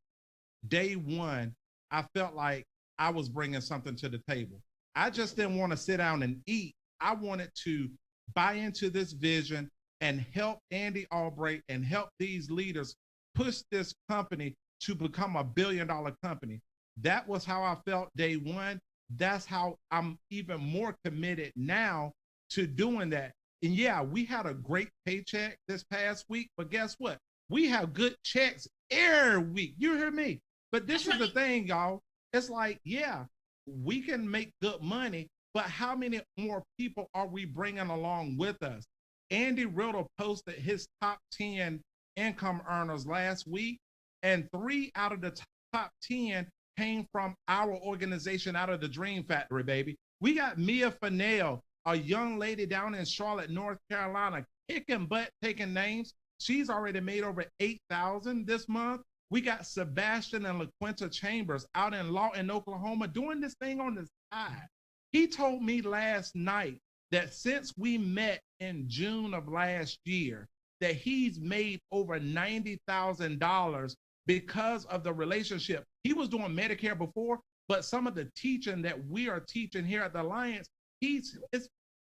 day one, I felt like I was bringing something to the table. I just didn't want to sit down and eat. I wanted to buy into this vision and help Andy Albright and help these leaders push this company to become a $1 billion company. That was how I felt day one. That's how I'm even more committed now to doing that. And yeah, we had a great paycheck this past week, but guess what? We have good checks every week. You hear me? But this is the thing, y'all. It's like, yeah, we can make good money, but how many more people are we bringing along with us? Andy Riddle posted his top 10 income earners last week, and 3 out of the top 10 came from our organization, out of the Dream Factory, baby. We got Mia Fennell, a young lady down in Charlotte, North Carolina, kicking butt, taking names. She's already made over 8,000 this month. We got Sebastian and LaQuinta Chambers out in Lawton, Oklahoma, doing this thing on the side. He told me last night that since we met in June of last year, that he's made over $90,000 because of the relationship. He was doing Medicare before, but some of the teaching that we are teaching here at the Alliance, it's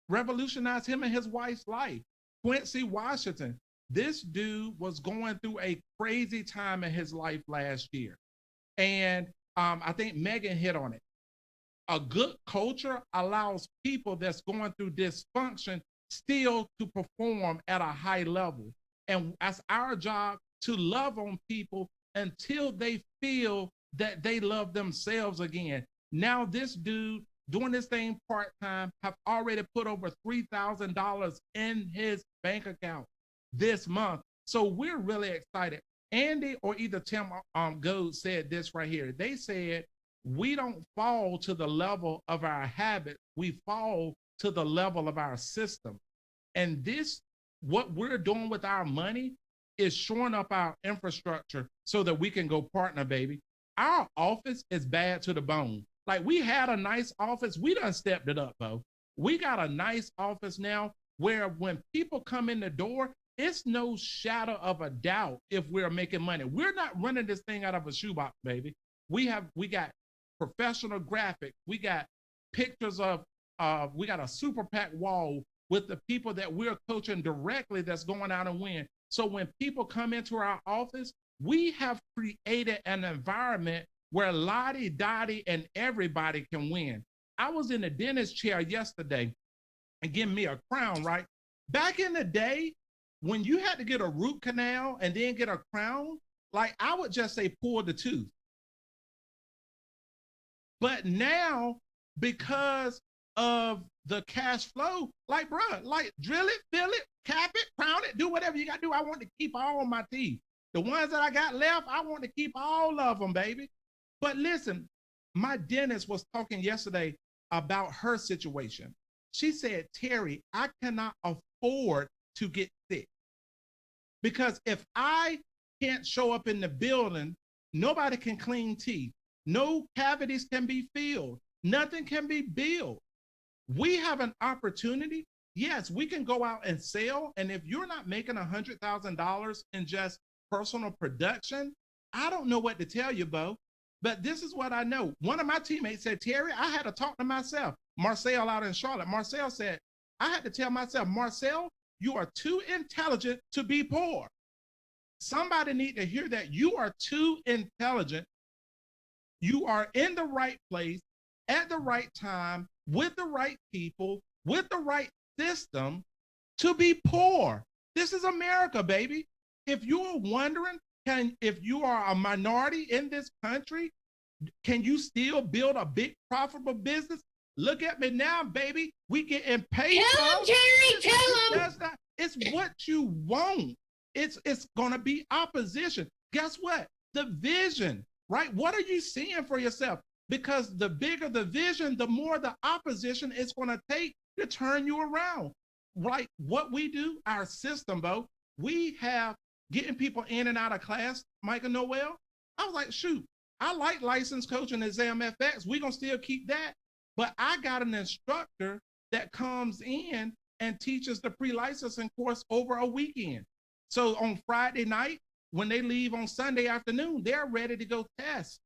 revolutionized him and his wife's life. Quincy Washington, this dude was going through a crazy time in his life last year. And I think Megan hit on it. A good culture allows people that's going through dysfunction still to perform at a high level. And that's our job, to love on people until they feel that they love themselves again. Now this dude doing this thing part-time have already put over $3,000 in his bank account this month. So we're really excited. Andy or either Tim Goad said this right here. They said, we don't fall to the level of our habit. We fall to the level of our system. And this, what we're doing with our money is shoring up our infrastructure so that we can go partner, baby. Our office is bad to the bone. Like, we had a nice office. We done stepped it up, Bo. We got a nice office now where when people come in the door, it's no shadow of a doubt if we're making money. We're not running this thing out of a shoebox, baby. We got professional graphics. We got pictures of, we got a super pack wall with the people that we're coaching directly that's going out and win. So when people come into our office, we have created an environment where Lottie, Dottie, and everybody can win. I was in the dentist chair yesterday and giving me a crown, right? Back in the day, when you had to get a root canal and then get a crown, like, I would just say pull the tooth. But now, because of the cash flow, like, bruh, like, drill it, fill it, cap it, crown it, do whatever you got to do. I want to keep all my teeth. The ones that I got left, I want to keep all of them, baby. But listen, my dentist was talking yesterday about her situation. She said, Terry, I cannot afford to get sick, because if I can't show up in the building, nobody can clean teeth. No cavities can be filled. Nothing can be built. We have an opportunity. Yes, we can go out and sell. And if you're not making $100,000 in just personal production, I don't know what to tell you, Bo. But this is what I know. One of my teammates said, Terry, I had to talk to myself. Marcel out in Charlotte. Marcel said, I had to tell myself, Marcel, you are too intelligent to be poor. Somebody need to hear that. You are too intelligent. You are in the right place at the right time with the right people, with the right system to be poor. This is America, baby. If you're wondering, if you are a minority in this country, can you still build a big profitable business? Look at me now, baby. We getting paid. Tell them, Terry, tell them. It's what you want. It's gonna be opposition. Guess what? The vision, right? What are you seeing for yourself? Because the bigger the vision, the more the opposition it's gonna take to turn you around. Right? What we do, our system, Bo, we have getting people in and out of class, Michael Noel. I was like, shoot, I like license coaching exam FX. We're gonna still keep that. But I got an instructor that comes in and teaches the pre-licensing course over a weekend. So on Friday night, when they leave on Sunday afternoon, they're ready to go test.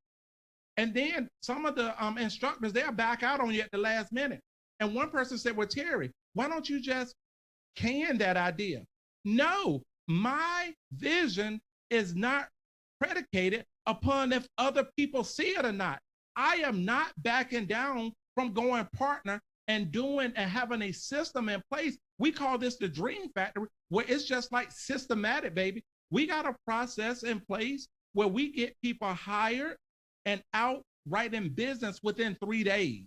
And then some of the instructors, they'll back out on you at the last minute. And one person said, well, Terry, why don't you just can that idea? No, my vision is not predicated upon if other people see it or not. I am not backing down from going partner and doing and having a system in place. We call this the Dream Factory, where it's just like systematic, baby. We got a process in place where we get people hired and out right in business within 3 days,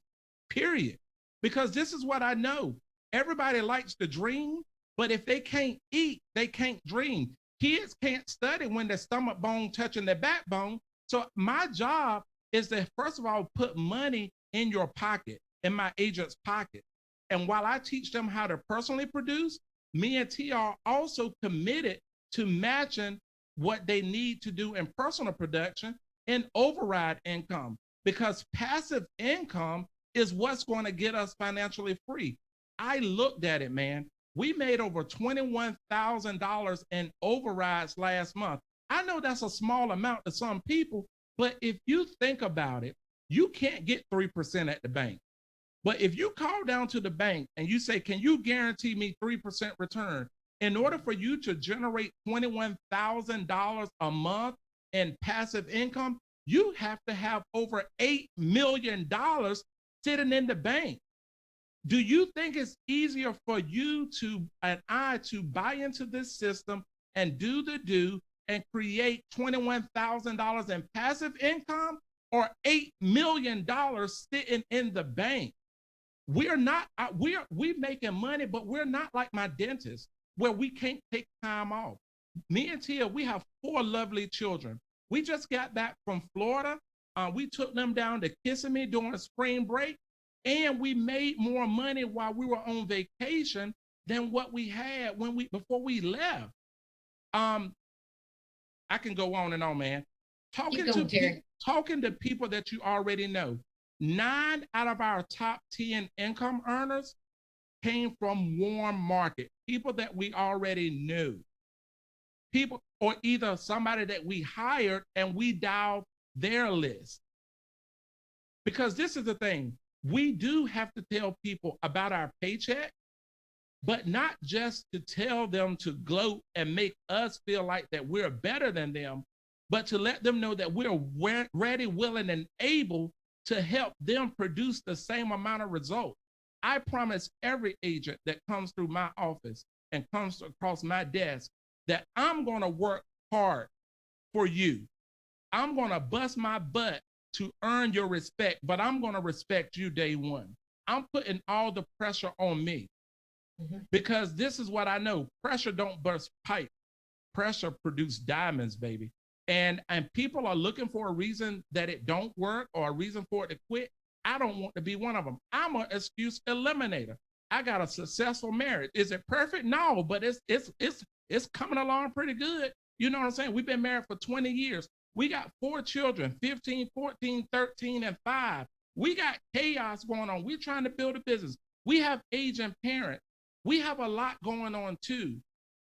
period. Because this is what I know. Everybody likes to dream, But if they can't eat, they can't dream. Kids can't study when their stomach bone touching their backbone. So my job is to, first of all, put money in your pocket, in my agent's pocket. And while I teach them how to personally produce, me and T are also committed to matching what they need to do in personal production and override income, because passive income is what's going to get us financially free. I looked at it, man. We made over $21,000 in overrides last month. I know that's a small amount to some people, but if you think about it, you can't get 3% at the bank. But if you call down to the bank and you say, can you guarantee me 3% return? In order for you to generate $21,000 a month in passive income, you have to have over $8 million sitting in the bank. Do you think it's easier for you to and I to buy into this system and do the do and create $21,000 in passive income, or $8 million sitting in the bank? We're not, we're making money, but we're not like my dentist where we can't take time off. Me and Tia, we have 4 lovely children. We just got back from Florida. We took them down to Kissimmee during spring break, and we made more money while we were on vacation than what we had before we left. I can go on and on, man. Talking to people that you already know. 9 out of our top 10 income earners came from warm market, people that we already knew. People, or either somebody that we hired and we dialed their list. Because this is the thing, we do have to tell people about our paycheck, but not just to tell them to gloat and make us feel like that we're better than them, but to let them know that we're ready, willing, and able to help them produce the same amount of results. I promise every agent that comes through my office and comes across my desk that I'm going to work hard for you. I'm going to bust my butt to earn your respect, but I'm going to respect you day one. I'm putting all the pressure on me because this is what I know. Pressure don't burst pipe. Pressure produces diamonds, baby. And people are looking for a reason that it don't work or a reason for it to quit. I don't want to be one of them. I'm an excuse eliminator. I got a successful marriage. Is it perfect? No, but it's coming along pretty good. You know what I'm saying? We've been married for 20 years. We got 4 children, 15, 14, 13, and 5. We got chaos going on. We're trying to build a business. We have aging parents. We have a lot going on too.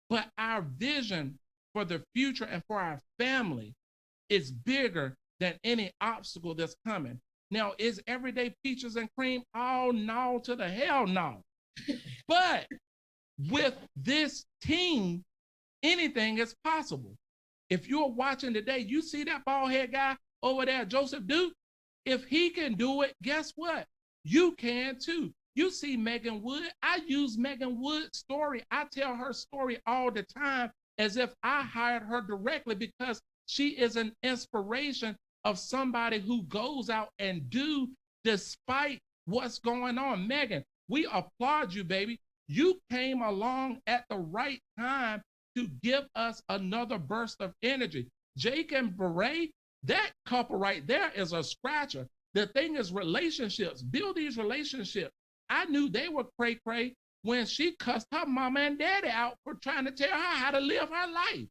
But our vision for the future and for our family is bigger than any obstacle that's coming. Now, is everyday peaches and cream? Oh, no, to the hell no. But with this team, anything is possible. If you're watching today, you see that bald head guy over there, Joseph Duke. If he can do it, guess what? You can too. You see Megan Wood. I use Megan Wood's story. I tell her story all the time as if I hired her directly, because she is an inspiration of somebody who goes out and do despite what's going on. Megan, we applaud you, baby. You came along at the right time to give us another burst of energy. Jake and Beret, that couple right there is a scratcher. The thing is relationships. Build these relationships. I knew they were cray-cray when she cussed her mama and daddy out for trying to tell her how to live her life.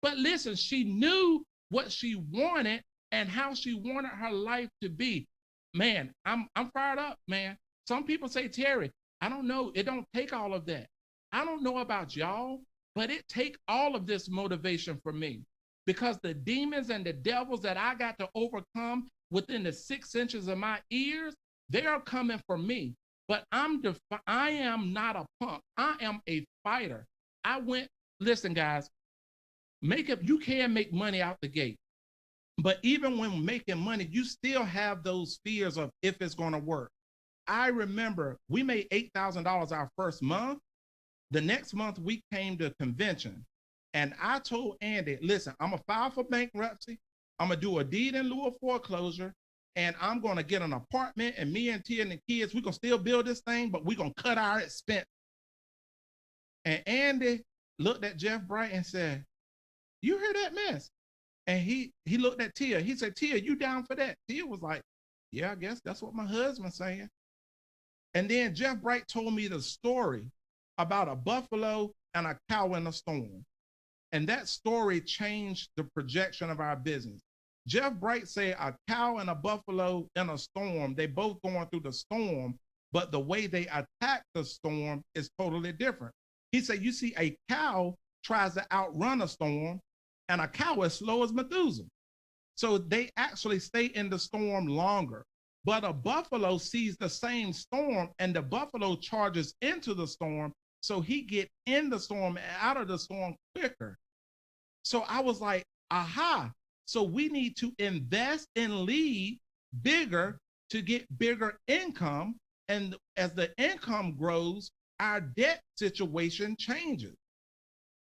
But listen, she knew what she wanted and how she wanted her life to be. Man, I'm fired up, man. Some people say, Terry, I don't know. It don't take all of that. I don't know about y'all, but it take all of this motivation for me, because the demons and the devils that I got to overcome within the 6 inches of my ears, they are coming for me. But I am not a punk. I am a fighter. Listen, guys, you can make money out the gate. But even when making money, you still have those fears of if it's going to work. I remember we made $8,000 our first month. The next month we came to convention, and I told Andy, listen, I'm gonna file for bankruptcy. I'm gonna do a deed in lieu of foreclosure, and I'm gonna get an apartment, and me and Tia and the kids, we're gonna still build this thing, but we're gonna cut our expense. And Andy looked at Jeff Bright and said, "You hear that mess?" And he looked at Tia. He said, "Tia, you down for that?" Tia was like, "Yeah, I guess that's what my husband's saying." And then Jeff Bright told me the story about a buffalo and a cow in a storm. And that story changed the projection of our business. Jeff Bright said a cow and a buffalo in a storm, they both going through the storm, but the way they attack the storm is totally different. He said, you see, a cow tries to outrun a storm, and a cow is slow as Methuselah. So they actually stay in the storm longer. But a buffalo sees the same storm, and the buffalo charges into the storm, so he get in the storm and out of the storm quicker. So I was like, aha. So we need to invest and lead bigger to get bigger income. And as the income grows, our debt situation changes.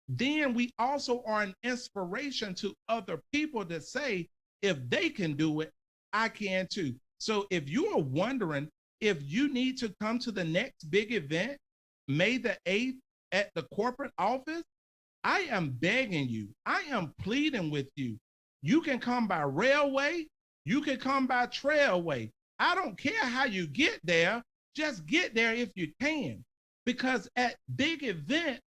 Then we also are an inspiration to other people that say, if they can do it, I can too. So if you are wondering if you need to come to the next big event, May the 8th at the corporate office, I am begging you, I am pleading with you. You can come by railway, you can come by trailway. I don't care how you get there, just get there if you can. Because at big events,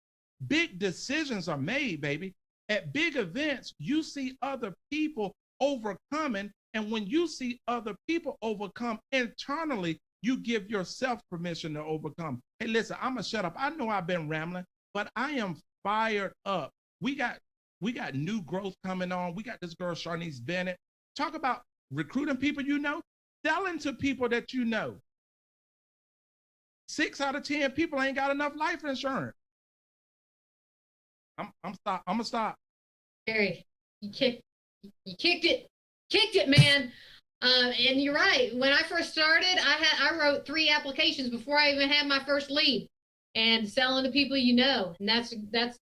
big decisions are made, baby. At big events, you see other people overcoming. And when you see other people overcome internally, you give yourself permission to overcome. Hey, listen, I'm gonna shut up. I know I've been rambling, but I am fired up. We got new growth coming on. We got this girl, Sharnice Bennett. Talk about recruiting people you know, selling to people that you know. 6 out of 10 people ain't got enough life insurance. I'm gonna stop. Terry, you kicked it, man. And you're right. When I first started, I wrote 3 applications before I even had my first lead, and selling to people you know. And that's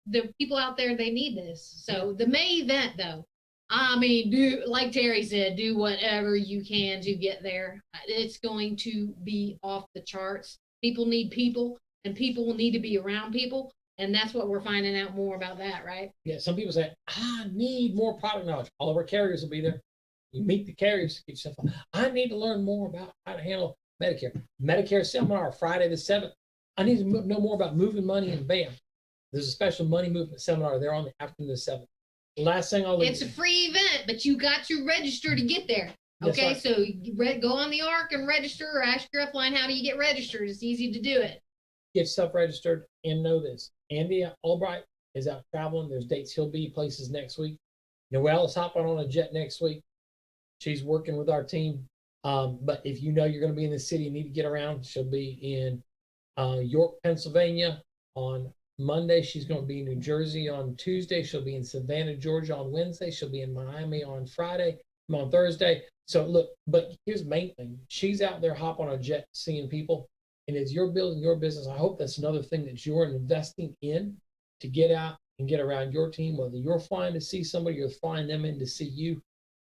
the people out there, they need this. So the May event, though, I mean, do like Terry said, do whatever you can to get there. It's going to be off the charts. People need people, and people will need to be around people. And that's what we're finding out more about that, right? Yeah, some people say, I need more product knowledge. All of our carriers will be there. You meet the carriers, get yourself on. I need to learn more about how to handle Medicare. Medicare seminar Friday the 7th. I need to know more about moving money in BAM. There's a special money movement seminar there on the afternoon of the 7th. The last thing I'll leave. It's a free event, but you got to register to get there. Okay, right. So go on the ARC and register, or ask your upline how do you get registered. It's easy to do it. Get yourself registered and know this. Andy Albright is out traveling. There's dates he'll be places next week. Noelle is hopping on a jet next week. She's working with our team. But if you know you're going to be in the city, you need to get around. She'll be in York, Pennsylvania on Monday. She's going to be in New Jersey on Tuesday. She'll be in Savannah, Georgia on Wednesday. She'll be in Miami on Thursday. So look, but here's the main thing. She's out there hopping on a jet, seeing people. And as you're building your business, I hope that's another thing that you're investing in to get out and get around your team, whether you're flying to see somebody or flying them in to see you.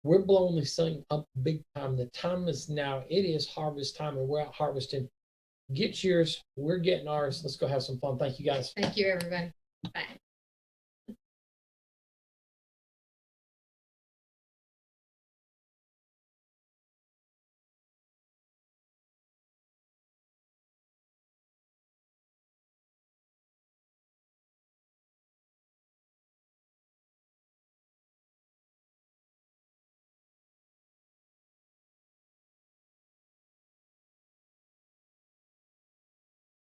We're blowing this thing up big time. The time is now. It is harvest time, and we're out harvesting. Get yours. We're getting ours. Let's go have some fun. Thank you, guys. Thank you, everybody. Bye.